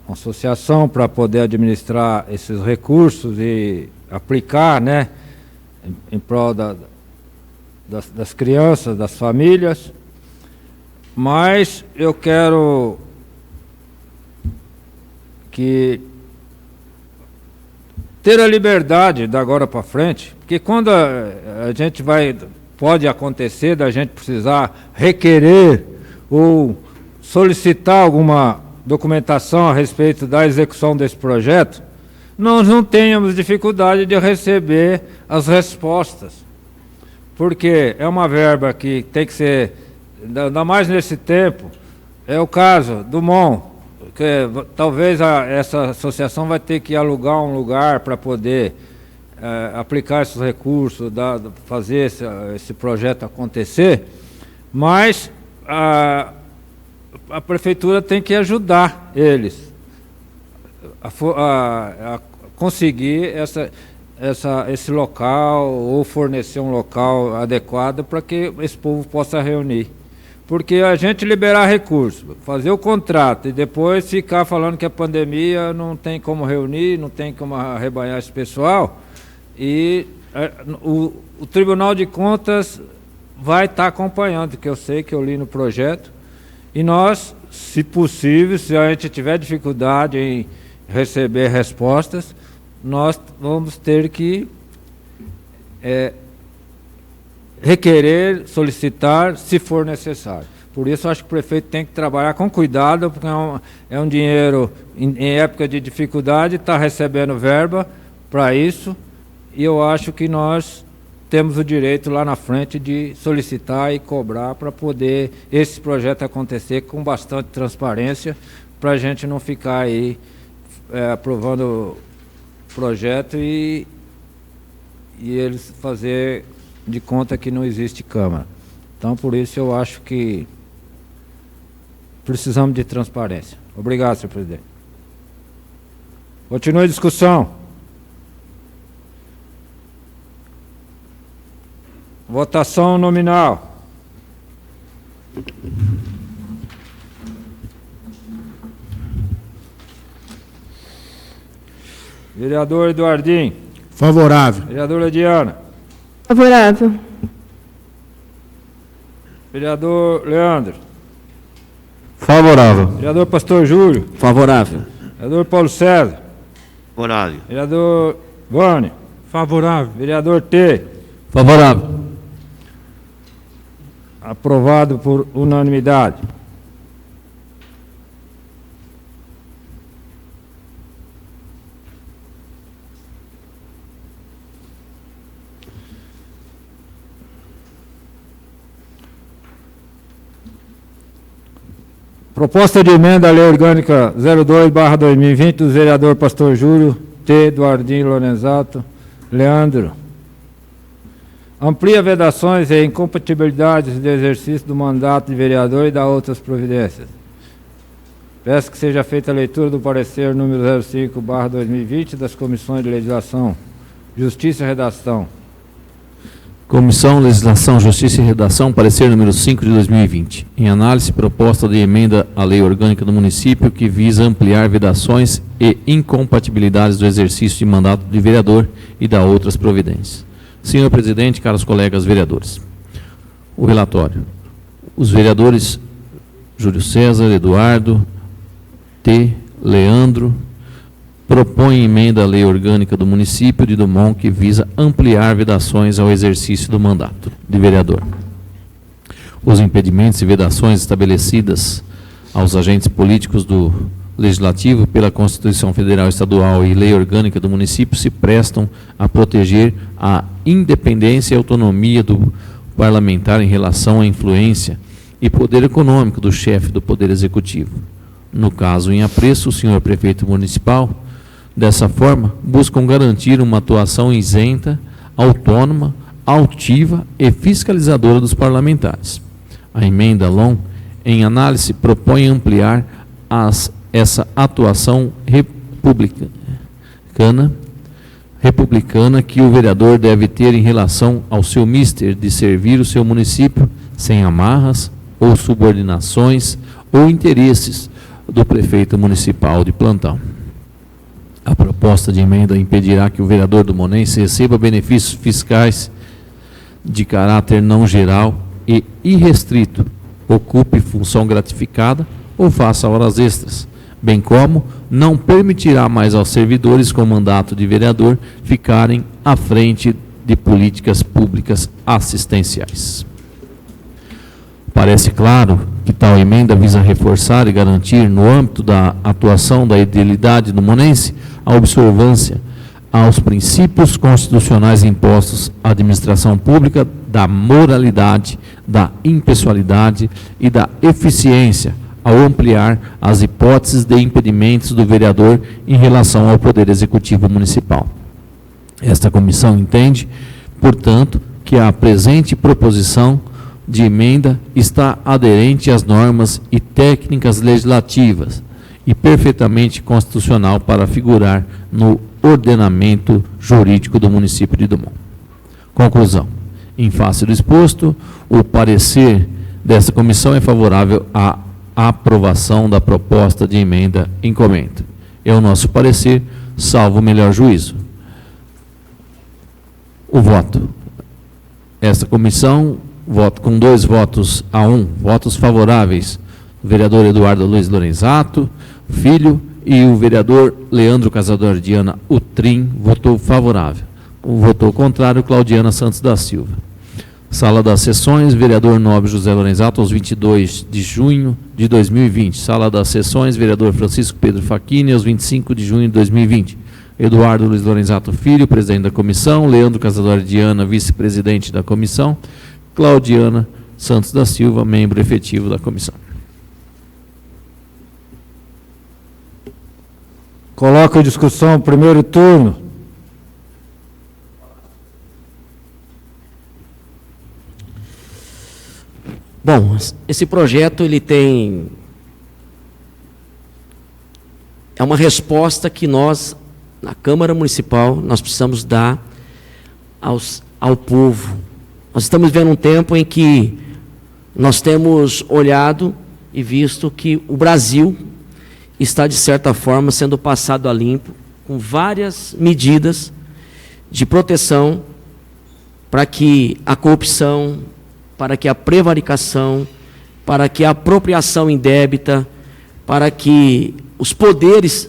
associação, para poder administrar esses recursos e aplicar, né, em prol das crianças, das famílias. Mas eu quero que ter a liberdade da agora para frente, porque quando a gente pode acontecer da gente precisar requerer ou solicitar alguma documentação a respeito da execução desse projeto, nós não tenhamos dificuldade de receber as respostas, porque é uma verba que tem que ser, ainda mais nesse tempo, é o caso do MON, que talvez essa associação vai ter que alugar um lugar para poder aplicar esses recursos, fazer esse projeto acontecer, mas a prefeitura tem que ajudar eles a conseguir esse local, ou fornecer um local adequado para que esse povo possa reunir. Porque a gente liberar recursos, fazer o contrato e depois ficar falando que a pandemia não tem como reunir, não tem como arrebanhar esse pessoal, e o Tribunal de Contas vai estar acompanhando, que eu sei, que eu li no projeto. E nós, se possível, se a gente tiver dificuldade em receber respostas, nós vamos ter que requerer, solicitar, se for necessário. Por isso, acho que o prefeito tem que trabalhar com cuidado, porque é um dinheiro, em época de dificuldade, está recebendo verba para isso, e eu acho que nós temos o direito lá na frente de solicitar e cobrar para poder esse projeto acontecer com bastante transparência, para a gente não ficar aí aprovando projeto e eles fazer de conta que não existe Câmara. Então, por isso, eu acho que precisamos de transparência. Obrigado, senhor presidente. Continue a discussão. Votação nominal. Vereador Eduardinho. Favorável. Vereadora Diana. Favorável. Vereador Leandro. Favorável. Vereador Pastor Júlio. Favorável. Vereador Paulo César. Favorável. Vereador Vânia. Favorável. Vereador T. Favorável. Aprovado por unanimidade. Proposta de emenda à Lei Orgânica 02/2020 do vereador Pastor Júlio T. Eduardinho Lorenzato Leandro. Amplia vedações e incompatibilidades de exercício do mandato de vereador e dá outras providências. Peço que seja feita a leitura do parecer número 05/2020 das Comissões de Legislação, Justiça e Redação. Comissão Legislação, Justiça e Redação, parecer número 5 de 2020. Em análise, proposta de emenda à Lei Orgânica do Município que visa ampliar vedações e incompatibilidades do exercício de mandato de vereador e dá outras providências. Senhor Presidente, caros colegas vereadores, o relatório. Os vereadores Júlio César, Eduardo, T. Leandro, propõe emenda à Lei Orgânica do Município de Dumont que visa ampliar vedações ao exercício do mandato de vereador. Os impedimentos e vedações estabelecidas aos agentes políticos do Legislativo pela Constituição Federal, Estadual e Lei Orgânica do Município se prestam a proteger a independência e autonomia do parlamentar em relação à influência e poder econômico do chefe do Poder Executivo. No caso em apreço, o senhor prefeito municipal, dessa forma, buscam garantir uma atuação isenta, autônoma, altiva e fiscalizadora dos parlamentares. A emenda LOM, em análise, propõe ampliar essa atuação republicana que o vereador deve ter em relação ao seu mister de servir o seu município sem amarras ou subordinações ou interesses do prefeito municipal de plantão. A proposta de emenda impedirá que o vereador dumonense receba benefícios fiscais de caráter não geral e irrestrito, ocupe função gratificada ou faça horas extras, bem como não permitirá mais aos servidores com mandato de vereador ficarem à frente de políticas públicas assistenciais. Parece claro que tal emenda visa reforçar e garantir, no âmbito da atuação da edilidade dumonense, a observância aos princípios constitucionais impostos à administração pública da moralidade, da impessoalidade e da eficiência, ao ampliar as hipóteses de impedimentos do vereador em relação ao Poder Executivo Municipal. Esta comissão entende, portanto, que a presente proposição de emenda está aderente às normas e técnicas legislativas e perfeitamente constitucional para figurar no ordenamento jurídico do município de Dumont. Conclusão. Em face do exposto, o parecer desta comissão é favorável à aprovação da proposta de emenda em comento. É o nosso parecer, salvo o melhor juízo. O voto. Esta comissão vota com 2 votos a 1, votos favoráveis, o vereador Eduardo Luiz Lorenzato, filho, e o vereador Leandro Casador Diana Utrim votou favorável. O votou contrário, Claudiana Santos da Silva. Sala das Sessões, vereador Nobre José Lorenzato, aos 22 de junho de 2020. Sala das Sessões, vereador Francisco Pedro Facchini, aos 25 de junho de 2020. Eduardo Luiz Lorenzato Filho, presidente da comissão. Leandro Casador Diana, vice-presidente da comissão. Claudiana Santos da Silva, membro efetivo da comissão. Coloco em discussão o primeiro turno. Bom, esse projeto ele é uma resposta que nós, na Câmara Municipal, nós precisamos dar ao povo. Nós estamos vivendo um tempo em que nós temos olhado e visto que o Brasil está, de certa forma, sendo passado a limpo com várias medidas de proteção para que a corrupção, para que a prevaricação, para que a apropriação indébita, para que os poderes,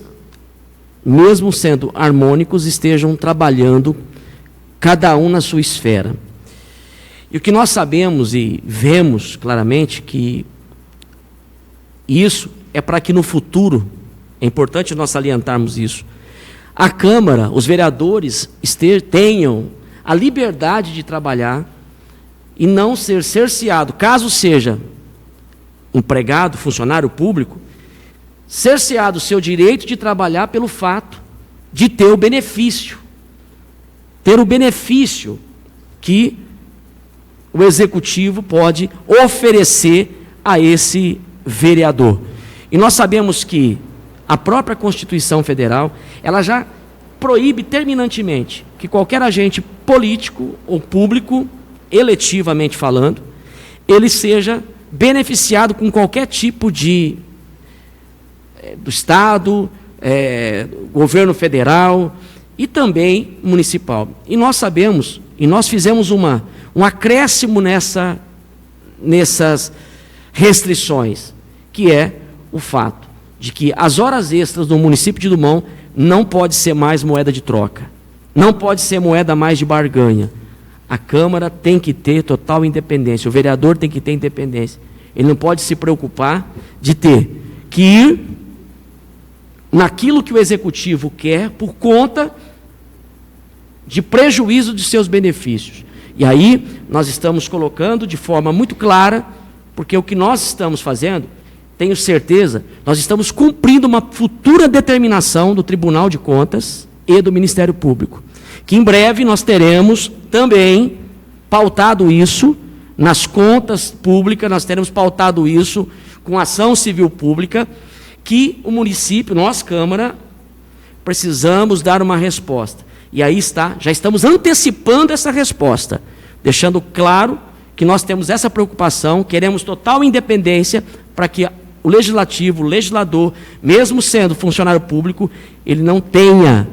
mesmo sendo harmônicos, estejam trabalhando, cada um na sua esfera. E o que nós sabemos e vemos claramente que isso é para que no futuro, é importante nós salientarmos isso, a Câmara, os vereadores tenham a liberdade de trabalhar e não ser cerceado, caso seja empregado, funcionário público, cerceado o seu direito de trabalhar pelo fato de ter o benefício. Ter o benefício que o executivo pode oferecer a esse vereador. E nós sabemos que a própria Constituição Federal, ela já proíbe terminantemente que qualquer agente político ou público, eletivamente falando, ele seja beneficiado com qualquer tipo de do Estado, governo federal e também municipal. E nós sabemos, e nós fizemos um acréscimo nessas restrições, que é o fato de que as horas extras no município de Dumont não pode ser mais moeda de troca, não pode ser moeda mais de barganha. A Câmara tem que ter total independência, o vereador tem que ter independência. Ele não pode se preocupar de ter que ir naquilo que o Executivo quer por conta de prejuízo de seus benefícios. E aí nós estamos colocando de forma muito clara, porque o que nós estamos fazendo, tenho certeza, nós estamos cumprindo uma futura determinação do Tribunal de Contas e do Ministério Público, que em breve nós teremos também pautado isso nas contas públicas, nós teremos pautado isso com ação civil pública, que o município, nós, Câmara, precisamos dar uma resposta. E aí está, já estamos antecipando essa resposta, deixando claro que nós temos essa preocupação, queremos total independência para que o legislativo, o legislador, mesmo sendo funcionário público, ele não tenha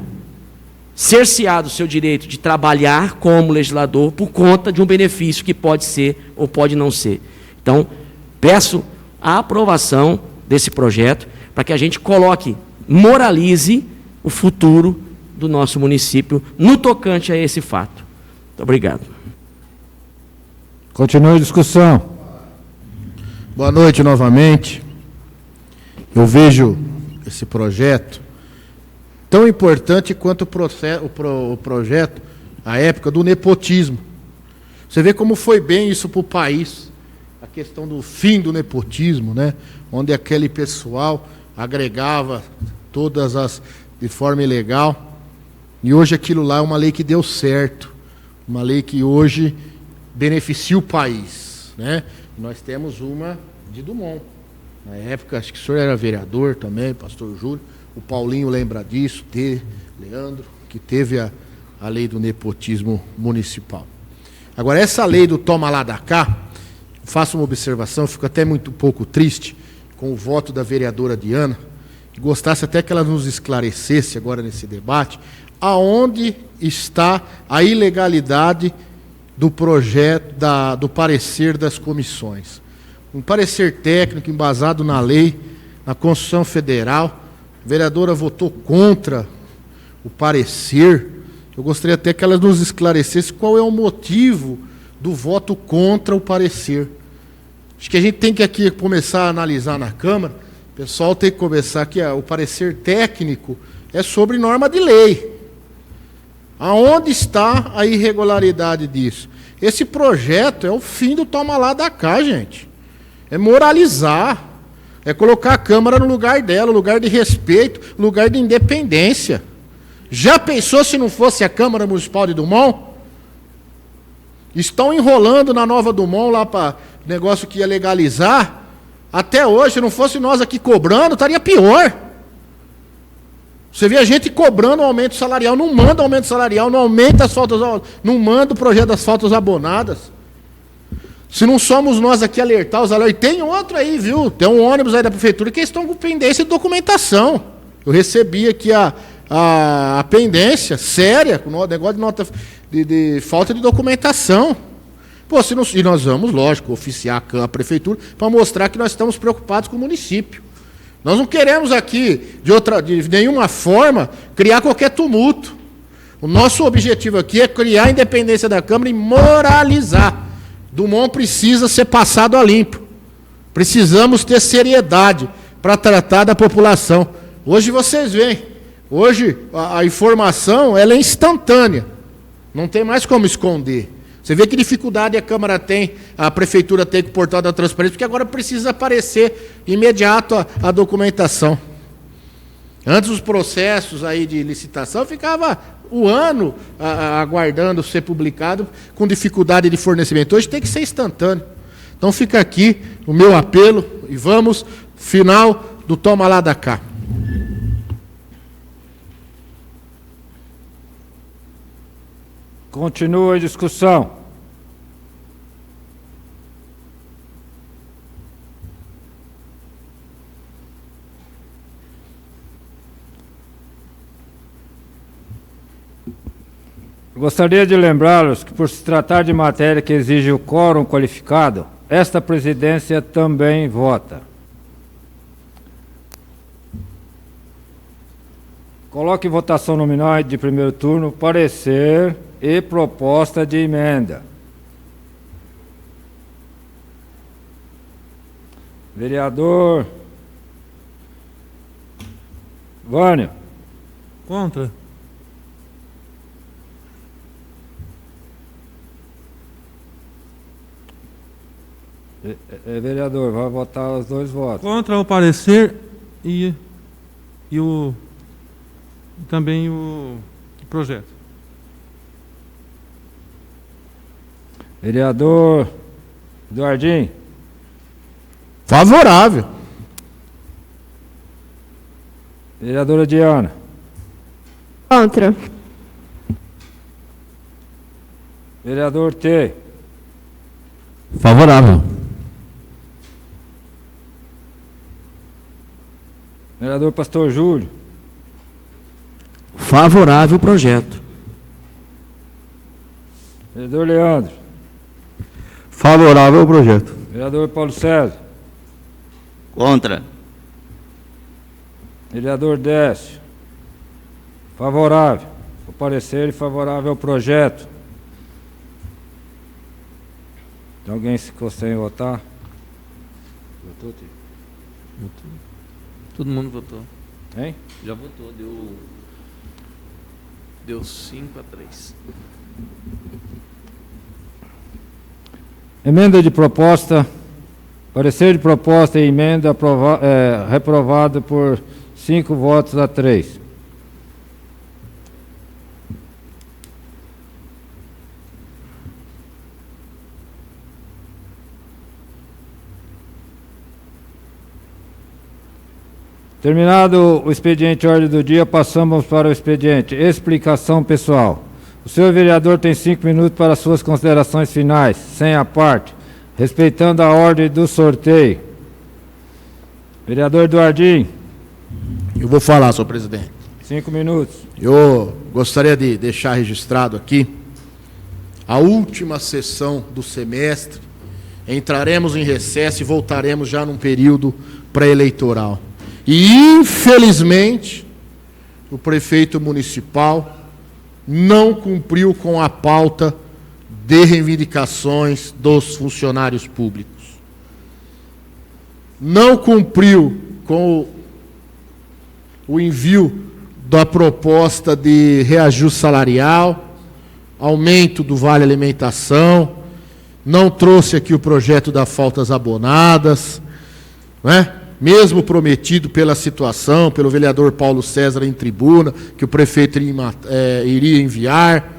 cerceado o seu direito de trabalhar como legislador por conta de um benefício que pode ser ou pode não ser. Então, peço a aprovação desse projeto para que a gente coloque, moralize o futuro do nosso município no tocante a esse fato. Muito obrigado. Continua a discussão. Boa noite novamente. Eu vejo esse projeto tão importante quanto o projeto, a época do nepotismo. Você vê como foi bem isso para o país, a questão do fim do nepotismo, né? Onde aquele pessoal agregava de forma ilegal, e hoje aquilo lá é uma lei que deu certo, uma lei que hoje beneficia o país, né? Nós temos uma de Dumont. Na época, acho que o senhor era vereador também, pastor Júlio, o Paulinho lembra disso, Leandro, que teve a lei do nepotismo municipal. Agora, essa lei do toma lá da cá, faço uma observação, fico até muito pouco triste com o voto da vereadora Diana, e gostasse até que ela nos esclarecesse agora nesse debate, aonde está a ilegalidade do projeto, do parecer das comissões. Um parecer técnico embasado na lei, na Constituição Federal. A vereadora votou contra o parecer. Eu gostaria até que ela nos esclarecesse qual é o motivo do voto contra o parecer. Acho que a gente tem que aqui começar a analisar na Câmara, o pessoal tem que começar que o parecer técnico é sobre norma de lei. Aonde está a irregularidade disso? Esse projeto é o fim do toma lá da cá, gente. É moralizar, é colocar a Câmara no lugar dela, lugar de respeito, lugar de independência. Já pensou se não fosse a Câmara Municipal de Dumont? Estão enrolando na Nova Dumont lá para negócio que ia legalizar. Até hoje, se não fosse nós aqui cobrando, estaria pior. Você vê a gente cobrando aumento salarial, não manda aumento salarial, não aumenta as faltas, não manda o projeto das faltas abonadas. Se não somos nós aqui alertar os alertas, tem outro aí, viu? Tem um ônibus aí da prefeitura que estão com pendência de documentação. Eu recebi aqui a pendência séria, com o negócio de nota de falta de documentação. Pô, e nós vamos, lógico, oficiar a prefeitura para mostrar que nós estamos preocupados com o município. Nós não queremos aqui, de nenhuma forma, criar qualquer tumulto. O nosso objetivo aqui é criar a independência da Câmara e moralizar. Dumont precisa ser passado a limpo. Precisamos ter seriedade para tratar da população. Hoje vocês veem, hoje a informação ela é instantânea. Não tem mais como esconder. Você vê que dificuldade a Câmara tem, a Prefeitura tem com o portal da transparência, porque agora precisa aparecer imediato a documentação. Antes os processos aí de licitação ficava o ano aguardando ser publicado com dificuldade de fornecimento. Hoje tem que ser instantâneo. Então fica aqui o meu apelo e vamos, final do toma lá da cá. Continua a discussão. Gostaria de lembrá-los que, por se tratar de matéria que exige o quórum qualificado, esta presidência também vota. Coloque em votação nominal de primeiro turno, parecer e proposta de emenda. Vereador Vânio. Contra. Vereador, vai votar os dois votos. Contra o parecer e também o projeto. Vereador Eduardinho. Favorável. Vereadora Diana. Contra. Vereador T. Favorável. Vereador Pastor Júlio. Favorável o projeto. Vereador Leandro. Favorável ao projeto. Vereador Paulo César. Contra. Vereador Décio. Favorável. O parecer e favorável ao projeto. Tem alguém que gostaria de votar? Votou, tio? Todo mundo votou. Hein? Já votou, deu 5-3. Emenda de proposta. Parecer de proposta e emenda reprovado por 5 votos a 3. Terminado o expediente ordem do dia, passamos para o expediente explicação pessoal. O senhor vereador tem 5 minutos para suas considerações finais, sem a parte, respeitando a ordem do sorteio. Vereador Eduardinho. Eu vou falar, senhor presidente. 5 minutos. Eu gostaria de deixar registrado aqui a última sessão do semestre. Entraremos em recesso e voltaremos já num período pré-eleitoral. E, infelizmente, o prefeito municipal não cumpriu com a pauta de reivindicações dos funcionários públicos. Não cumpriu com o envio da proposta de reajuste salarial, aumento do vale alimentação, não trouxe aqui o projeto das faltas abonadas, né? Mesmo prometido pela situação, pelo vereador Paulo César em tribuna, que o prefeito iria enviar,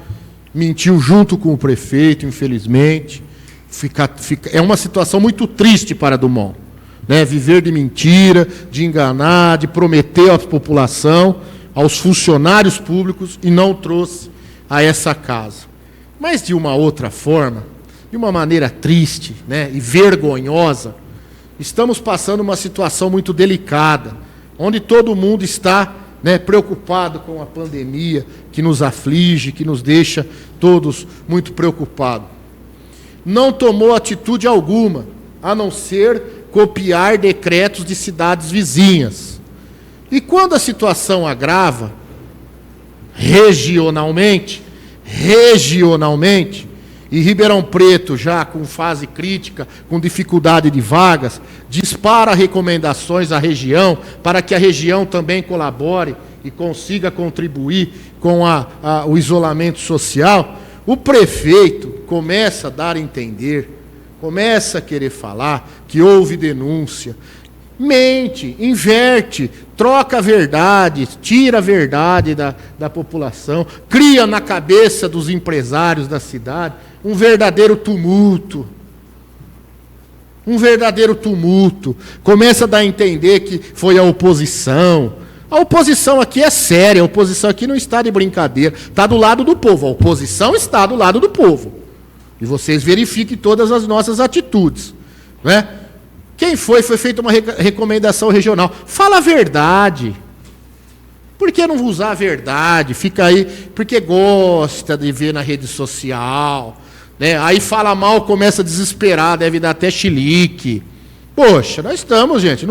mentiu junto com o prefeito, infelizmente. É uma situação muito triste para Dumont, né? Viver de mentira, de enganar, de prometer à população, aos funcionários públicos, e não trouxe a essa casa. Mas de uma outra forma, de uma maneira triste, né, e vergonhosa, estamos passando uma situação muito delicada, onde todo mundo está, né, preocupado com a pandemia, que nos aflige, que nos deixa todos muito preocupados. Não tomou atitude alguma, a não ser copiar decretos de cidades vizinhas. E quando a situação agrava, regionalmente, e Ribeirão Preto, já com fase crítica, com dificuldade de vagas, dispara recomendações à região, para que a região também colabore e consiga contribuir com o isolamento social, O prefeito começa a dar a entender, começa a querer falar que houve denúncia, mente, inverte, troca a verdade, tira a verdade da população, cria na cabeça dos empresários da cidade um verdadeiro tumulto. Um verdadeiro tumulto. Começa a dar a entender que foi a oposição. A oposição aqui é séria, a oposição aqui não está de brincadeira, está do lado do povo. A oposição está do lado do povo. E vocês verifiquem todas as nossas atitudes. Né? Quem foi? Foi feita uma recomendação regional. Fala a verdade. Por que não usar a verdade? Fica aí, porque gosta de ver na rede social. Né? Aí fala mal, começa a desesperar, deve dar até chilique. Poxa, nós estamos, gente,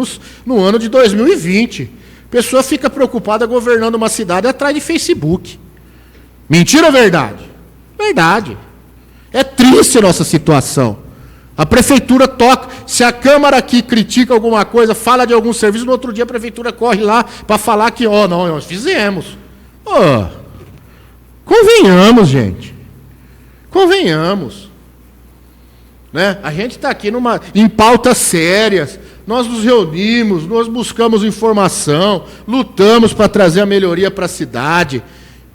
no ano de 2020. A pessoa fica preocupada governando uma cidade atrás de Facebook. Mentira ou verdade? Verdade. É triste a nossa situação. A prefeitura toca, se a Câmara aqui critica alguma coisa, fala de algum serviço, no outro dia a prefeitura corre lá para falar que, não, nós fizemos. Convenhamos, gente. Convenhamos. Né? A gente está aqui em pautas sérias, nós nos reunimos, nós buscamos informação, lutamos para trazer a melhoria para a cidade,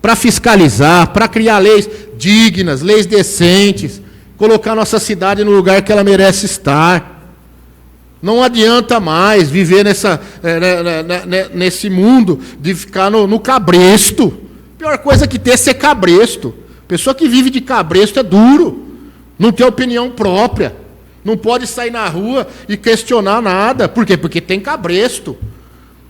para fiscalizar, para criar leis dignas, leis decentes, colocar nossa cidade no lugar que ela merece estar. Não adianta mais viver nesse mundo de ficar no cabresto. A pior coisa que tem é ser cabresto. Pessoa que vive de cabresto é duro, não tem opinião própria, não pode sair na rua e questionar nada. Por quê? Porque tem cabresto.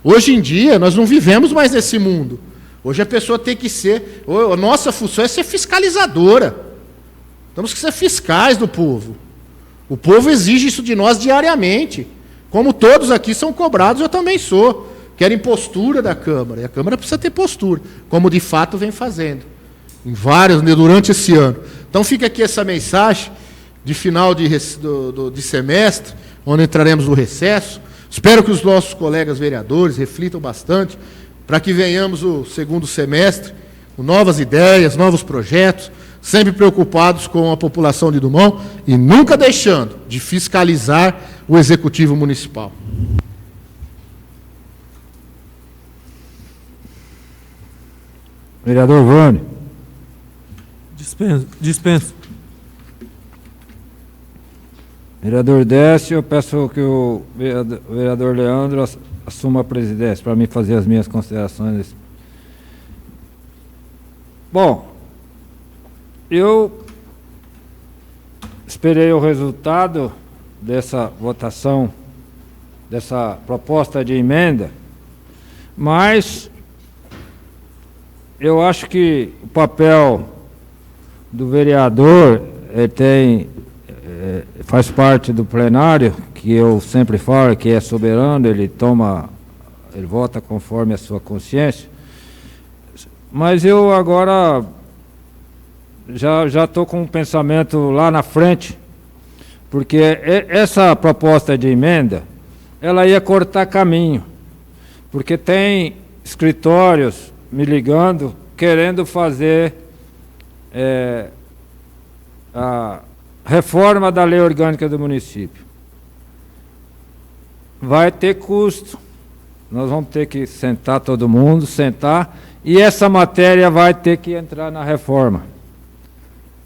Hoje em dia, nós não vivemos mais nesse mundo. Hoje a pessoa tem que ser... A nossa função é ser fiscalizadora. Temos que ser fiscais do povo. O povo exige isso de nós diariamente. Como todos aqui são cobrados, eu também sou. Querem postura da Câmara. E a Câmara precisa ter postura, como de fato vem fazendo. Durante esse ano. Então fica aqui essa mensagem de final de semestre, onde entraremos no recesso. Espero que os nossos colegas vereadores reflitam bastante, para que venhamos o segundo semestre com novas ideias, novos projetos, sempre preocupados com a população de Dumont e nunca deixando de fiscalizar o Executivo Municipal. Vereador Vânia. Dispenso. Vereador Décio, eu peço que o vereador Leandro assuma a presidência para mim fazer as minhas considerações. Bom, eu esperei o resultado dessa votação, dessa proposta de emenda, mas eu acho que o papel do vereador faz parte do plenário, que eu sempre falo que é soberano, ele vota conforme a sua consciência, mas eu agora já estou com um pensamento lá na frente, porque essa proposta de emenda, ela ia cortar caminho, porque tem escritórios me ligando, querendo fazer a reforma da lei orgânica do município. Vai ter custo, nós vamos ter que sentar todo mundo, e essa matéria vai ter que entrar na reforma.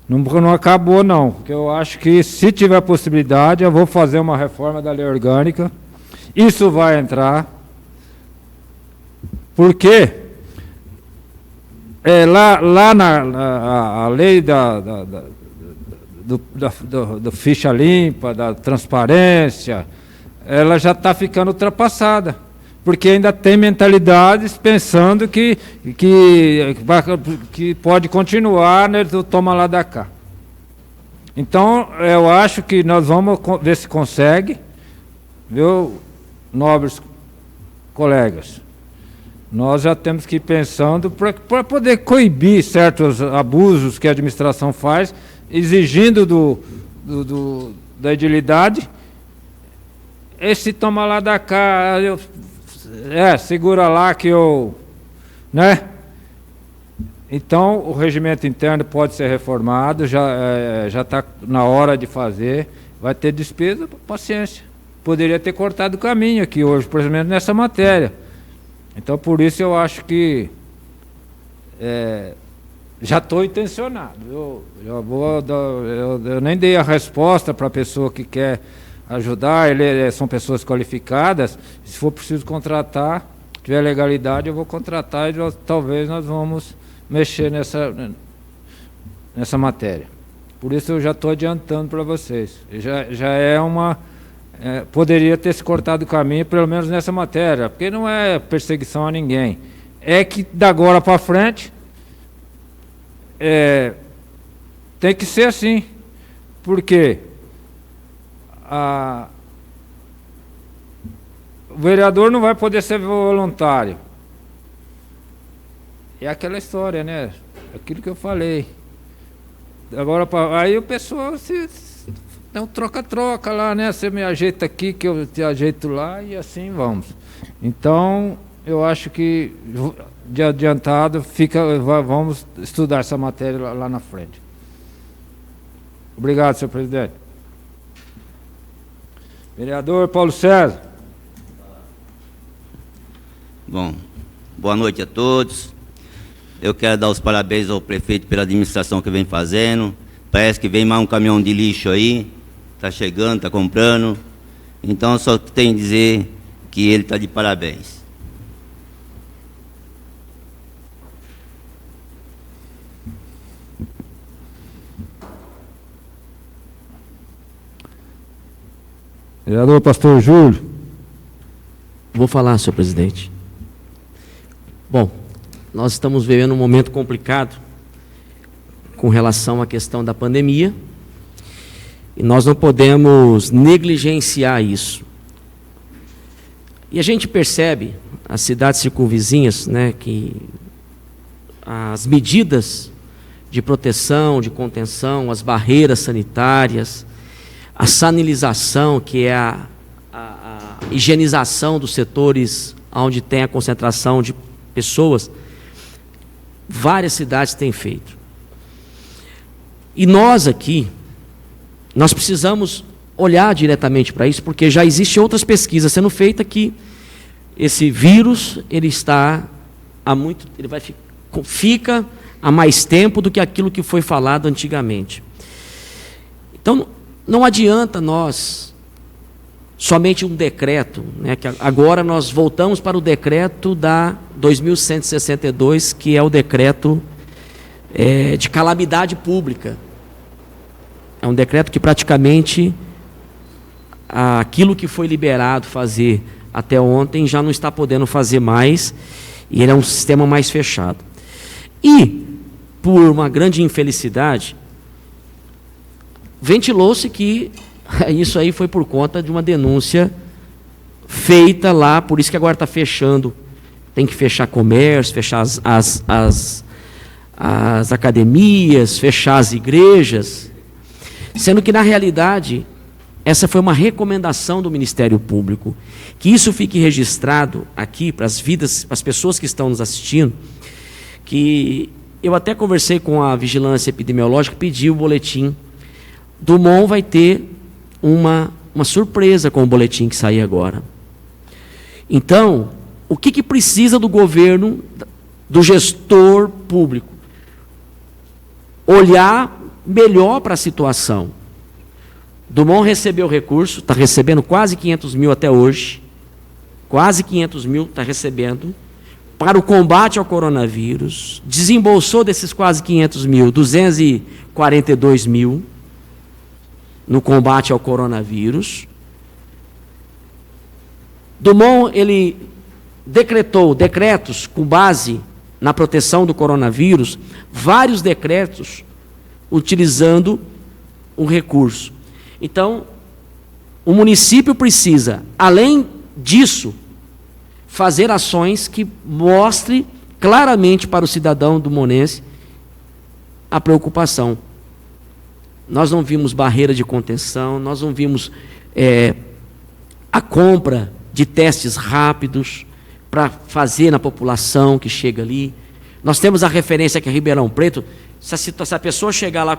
Não acabou não, porque eu acho que se tiver possibilidade, eu vou fazer uma reforma da lei orgânica, isso vai entrar, porque lá na lei do ficha limpa, da transparência, ela já está ficando ultrapassada, porque ainda tem mentalidades pensando que pode continuar, né, do toma lá da cá. Então, eu acho que nós vamos ver se consegue, viu, nobres colegas. Nós já temos que ir pensando para poder coibir certos abusos que a administração faz, exigindo da edilidade, esse toma lá da cá, segura lá que eu, né? Então, o regimento interno pode ser reformado, já está na hora de fazer, vai ter despesa, paciência. Poderia ter cortado o caminho aqui hoje, por exemplo, nessa matéria. Então, por isso eu acho que já estou intencionado. Eu nem dei a resposta para a pessoa que quer ajudar, são pessoas qualificadas. Se for preciso contratar, tiver legalidade, eu vou contratar e talvez nós vamos mexer nessa matéria. Por isso eu já estou adiantando para vocês. Já é uma... poderia ter se cortado o caminho, pelo menos nessa matéria, porque não é perseguição a ninguém. É que, da agora para frente, tem que ser assim. Porque o vereador não vai poder ser voluntário. É aquela história, né? Aquilo que eu falei. Agora, aí o pessoal dá um troca-troca lá, né? Você me ajeita aqui, que eu te ajeito lá, e assim vamos. Então, eu acho que, de adiantado, vamos estudar essa matéria lá na frente. Obrigado, senhor presidente. Vereador Paulo César. Bom, boa noite a todos. Eu quero dar os parabéns ao prefeito pela administração que vem fazendo. Parece que vem mais um caminhão de lixo aí. Está chegando, está comprando. Então, só tenho a dizer que ele está de parabéns. Vereador Pastor Júlio. Vou falar, senhor presidente. Bom, nós estamos vivendo um momento complicado com relação à questão da pandemia e nós não podemos negligenciar isso. E a gente percebe, as cidades circunvizinhas, né, que as medidas de proteção, de contenção, as barreiras sanitárias, a sanilização, que é a higienização dos setores onde tem a concentração de pessoas, várias cidades têm feito. E nós aqui, nós precisamos olhar diretamente para isso, porque já existem outras pesquisas sendo feitas que esse vírus, ele fica há mais tempo do que aquilo que foi falado antigamente. Então, não adianta nós somente um decreto, né, que agora nós voltamos para o decreto da 2162, que é o decreto de calamidade pública. É um decreto que praticamente aquilo que foi liberado fazer até ontem já não está podendo fazer mais, e ele é um sistema mais fechado. E, por uma grande infelicidade, ventilou-se que isso aí foi por conta de uma denúncia feita lá, por isso que agora está fechando. Tem que fechar comércio, fechar as academias, fechar as igrejas, sendo que, na realidade, essa foi uma recomendação do Ministério Público. Que isso fique registrado aqui para as pessoas que estão nos assistindo, que eu até conversei com a Vigilância Epidemiológica, pedi o boletim. Dumont vai ter uma surpresa com o boletim que sair agora. Então, o que precisa do governo, do gestor público? Olhar melhor para a situação. Dumont recebeu recurso, está recebendo quase 500 mil até hoje, quase 500 mil está recebendo, para o combate ao coronavírus, desembolsou desses quase 500 mil, 242 mil, no combate ao coronavírus. Dumont, ele decretou decretos com base na proteção do coronavírus, vários decretos utilizando o recurso. Então, o município precisa, além disso, fazer ações que mostrem claramente para o cidadão dumonense a preocupação. Nós não vimos barreira de contenção, nós não vimos a compra de testes rápidos para fazer na população que chega ali. Nós temos a referência que é Ribeirão Preto. Se a pessoa chegar lá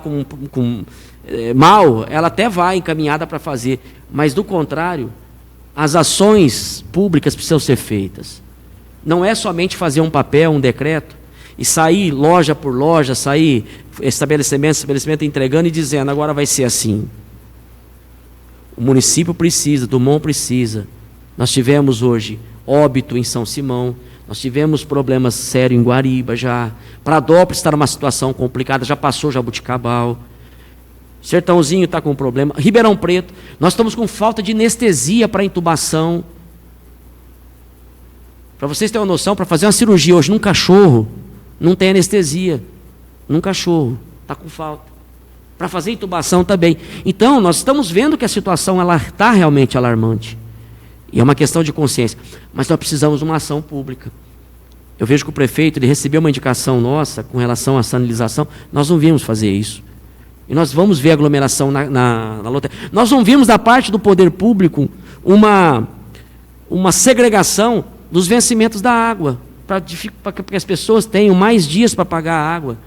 mal, ela até vai encaminhada para fazer. Mas, do contrário, as ações públicas precisam ser feitas. Não é somente fazer um papel, um decreto, e sair loja por loja, sair estabelecimento entregando e dizendo, agora vai ser assim. O município precisa, Dumont precisa. Nós tivemos hoje óbito em São Simão, nós tivemos problemas sérios em Guariba já. Pradópolis está numa situação complicada, já passou Jabuticabal. Sertãozinho está com problema. Ribeirão Preto, nós estamos com falta de anestesia para intubação. Para vocês terem uma noção, para fazer uma cirurgia hoje num cachorro, não tem anestesia. Num cachorro, está com falta. Para fazer intubação também. Então, nós estamos vendo que a situação está realmente alarmante. E é uma questão de consciência. Mas nós precisamos de uma ação pública. Eu vejo que o prefeito, ele recebeu uma indicação nossa com relação à sanilização. Nós não vimos fazer isso. E nós vamos ver aglomeração na loteria. Nós não vimos da parte do poder público uma segregação dos vencimentos da água, para que as pessoas tenham mais dias para pagar a água.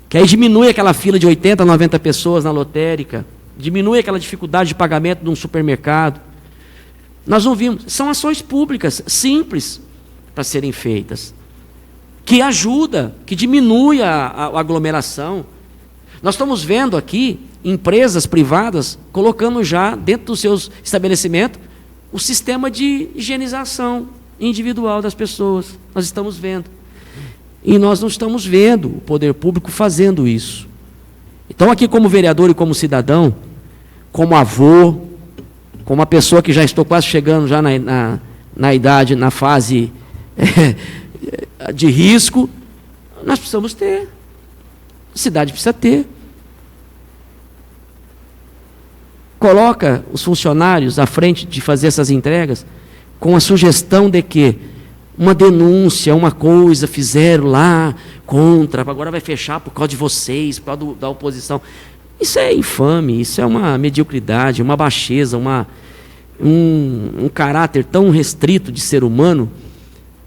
Que aí diminui aquela fila de 80, 90 pessoas na lotérica, diminui aquela dificuldade de pagamento de um supermercado. Nós não vimos. São ações públicas, simples, para serem feitas, que ajuda, que diminui a aglomeração. Nós estamos vendo aqui empresas privadas colocando já dentro dos seus estabelecimentos o sistema de higienização individual das pessoas. Nós estamos vendo. E nós não estamos vendo o poder público fazendo isso. Então, aqui como vereador e como cidadão, como avô, como uma pessoa que já estou quase chegando já na idade, na fase de risco, nós precisamos ter. A cidade precisa ter. Coloca os funcionários à frente de fazer essas entregas com a sugestão de que uma denúncia, uma coisa fizeram lá contra, agora vai fechar por causa de vocês, por causa da oposição. Isso é infame, isso é uma mediocridade, uma baixeza, um caráter tão restrito de ser humano,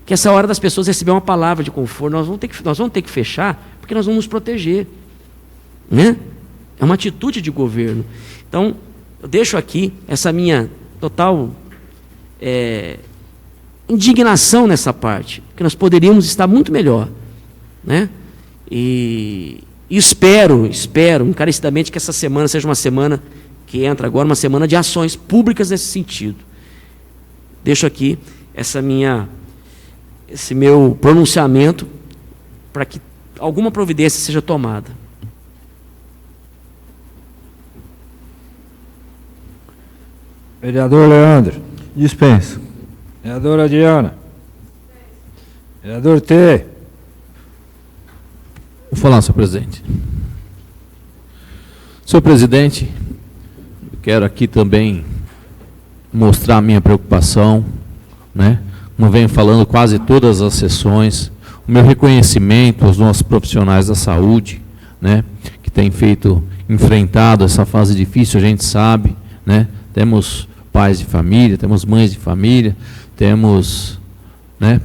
que essa hora das pessoas receber uma palavra de conforto, nós vamos ter que fechar, porque nós vamos nos proteger. Né? É uma atitude de governo. Então, eu deixo aqui essa minha total indignação nessa parte, porque nós poderíamos estar muito melhor. Né? E espero encarecidamente que essa semana seja uma semana que entra agora, uma semana de ações públicas nesse sentido. Deixo aqui esse meu pronunciamento para que alguma providência seja tomada. Vereador Leandro. Dispenso. Vereadora Diana. Vereador T. Vou falar, senhor presidente. Senhor presidente, eu quero aqui também mostrar a minha preocupação, né? Como venho falando quase todas as sessões, o meu reconhecimento aos nossos profissionais da saúde, né? Que têm enfrentado essa fase difícil, a gente sabe, né? Temos pais de família, temos mães de família, temos, né?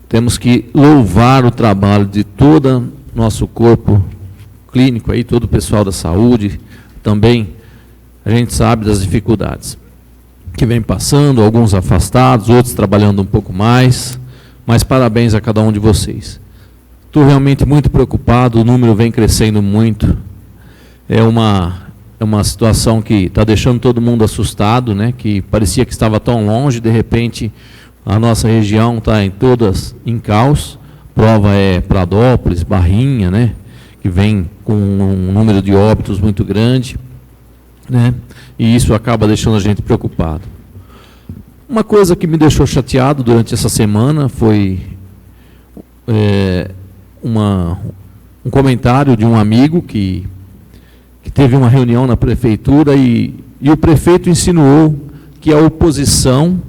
Temos que louvar o trabalho de todo o nosso corpo clínico, aí, todo o pessoal da saúde. Também a gente sabe das dificuldades que vem passando, alguns afastados, outros trabalhando um pouco mais, mas parabéns a cada um de vocês. Estou realmente muito preocupado, o número vem crescendo muito, é uma situação que está deixando todo mundo assustado, né? Que parecia que estava tão longe, de repente a nossa região está todas em caos. Prova é Pradópolis, Barrinha, né? Que vem com um número de óbitos muito grande, né? E isso acaba deixando a gente preocupado. Uma coisa que me deixou chateado durante essa semana foi um comentário de um amigo que teve uma reunião na prefeitura e o prefeito insinuou que a oposição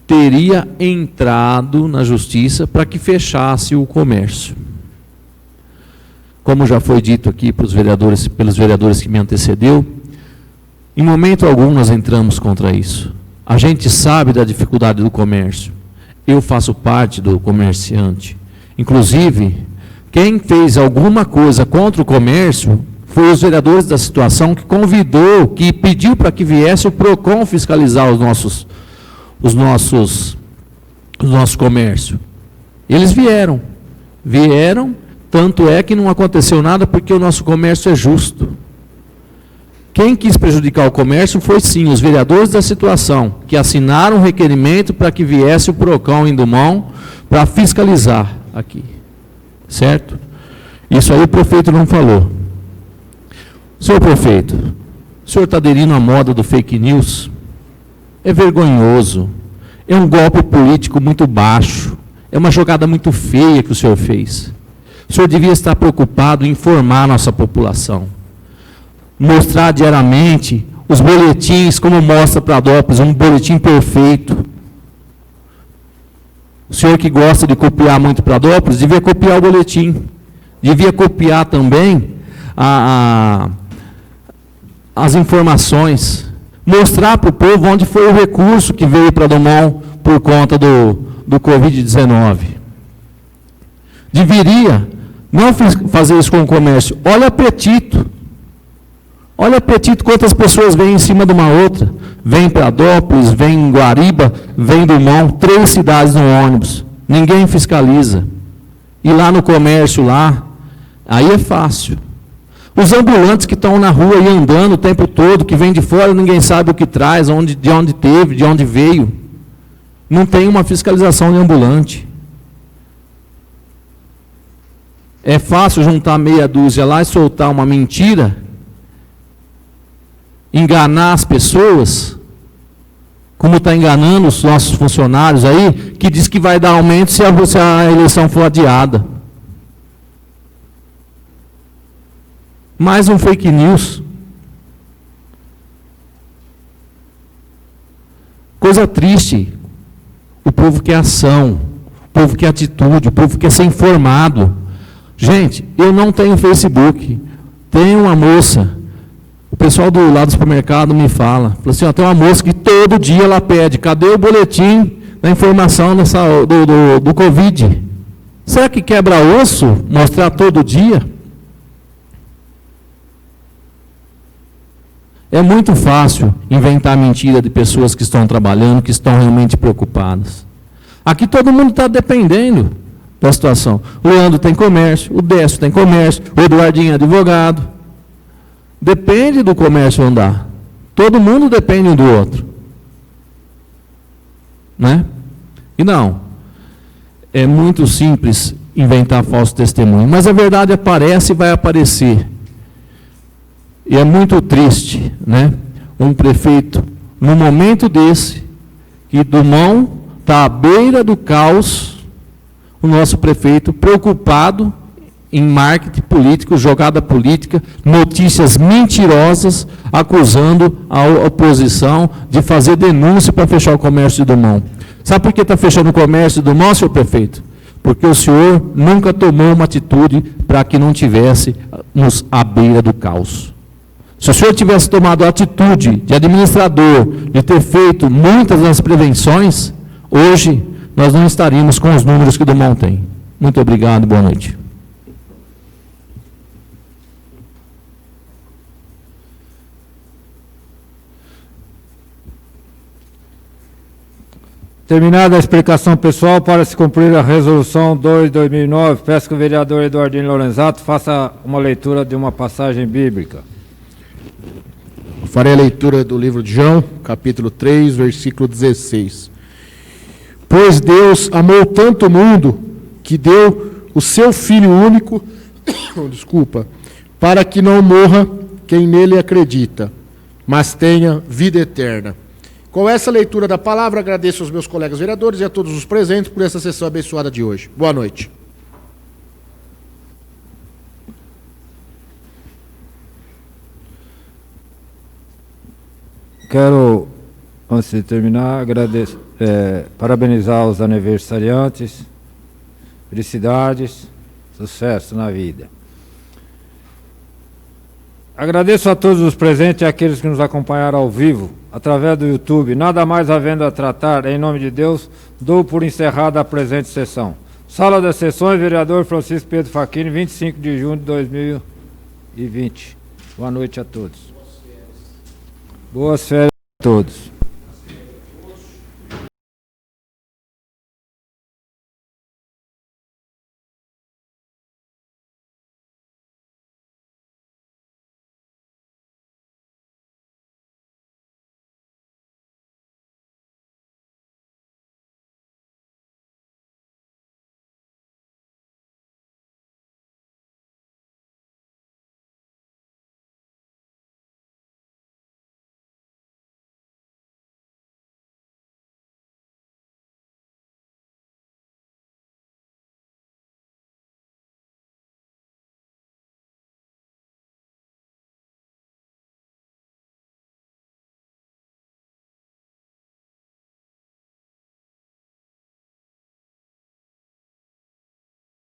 teria entrado na justiça para que fechasse o comércio. Como já foi dito aqui pelos vereadores que me antecedeu, em momento algum nós entramos contra isso. A gente sabe da dificuldade do comércio. Eu faço parte do comerciante. Inclusive, quem fez alguma coisa contra o comércio foi os vereadores da situação que convidou, que pediu para que viesse o PROCON fiscalizar os nossos comércios. Eles vieram, tanto é que não aconteceu nada porque o nosso comércio é justo. Quem quis prejudicar o comércio foi sim os vereadores da situação, que assinaram um requerimento para que viesse o PROCON em Dumont para fiscalizar aqui. Certo? Isso aí o prefeito não falou. Senhor prefeito, o senhor está aderindo à moda do fake news? É vergonhoso. É um golpe político muito baixo. É uma jogada muito feia que o senhor fez. O senhor devia estar preocupado em informar a nossa população. Mostrar diariamente os boletins, como mostra para Adópolis, um boletim perfeito. O senhor que gosta de copiar muito para Adópolis, devia copiar o boletim. Devia copiar também as informações. Mostrar para o povo onde foi o recurso que veio para Dumont por conta do Covid-19. Deveria não fazer isso com o comércio. Olha apetite. Olha apetite, quantas pessoas vêm em cima de uma outra. Vem para Adópolis, vem em Guariba, vem Dumont, 3 cidades no ônibus. Ninguém fiscaliza. E lá no comércio, aí é fácil. Os ambulantes que estão na rua e andando o tempo todo, que vêm de fora, ninguém sabe o que traz, de onde teve, de onde veio. Não tem uma fiscalização de ambulante. É fácil juntar meia dúzia lá e soltar uma mentira, enganar as pessoas, como está enganando os nossos funcionários aí, que diz que vai dar aumento se a eleição for adiada. Mais um fake news. Coisa triste. O povo quer ação, o povo quer atitude, o povo quer ser informado. Gente, eu não tenho Facebook. Tem uma moça, o pessoal do lado do supermercado me fala assim, ó, tem uma moça que todo dia ela pede, cadê o boletim da informação do Covid? Será que quebra osso mostrar todo dia? É muito fácil inventar mentira de pessoas que estão trabalhando, que estão realmente preocupadas. Aqui todo mundo está dependendo da situação. O Leandro tem comércio, o Décio tem comércio, o Eduardinho é advogado. Depende do comércio andar. Todo mundo depende um do outro. Né? E não. É muito simples inventar falso testemunho. Mas a verdade aparece e vai aparecer. E é muito triste, né? Um prefeito, num momento desse, que Dumont está à beira do caos, o nosso prefeito preocupado em marketing político, jogada política, notícias mentirosas, acusando a oposição de fazer denúncia para fechar o comércio de Dumont. Sabe por que está fechando o comércio de Dumont, senhor prefeito? Porque o senhor nunca tomou uma atitude para que não tivéssemos à beira do caos. Se o senhor tivesse tomado a atitude de administrador, de ter feito muitas das prevenções, hoje nós não estaríamos com os números que Dumont tem. Muito obrigado, boa noite. Terminada a explicação pessoal, para se cumprir a resolução 2/2009, peço que o vereador Eduardinho Lorenzato faça uma leitura de uma passagem bíblica. Farei a leitura do livro de João, capítulo 3, versículo 16. Pois Deus amou tanto o mundo que deu o seu Filho único, para que não morra quem nele acredita, mas tenha vida eterna. Com essa leitura da palavra, agradeço aos meus colegas vereadores e a todos os presentes por essa sessão abençoada de hoje. Boa noite. Quero, antes de terminar, parabenizar os aniversariantes, felicidades, sucesso na vida. Agradeço a todos os presentes e àqueles que nos acompanharam ao vivo, através do YouTube. Nada mais havendo a tratar, em nome de Deus, dou por encerrada a presente sessão. Sala das Sessões, vereador Francisco Pedro Facchini, 25 de junho de 2020. Boa noite a todos. Boas férias a todos.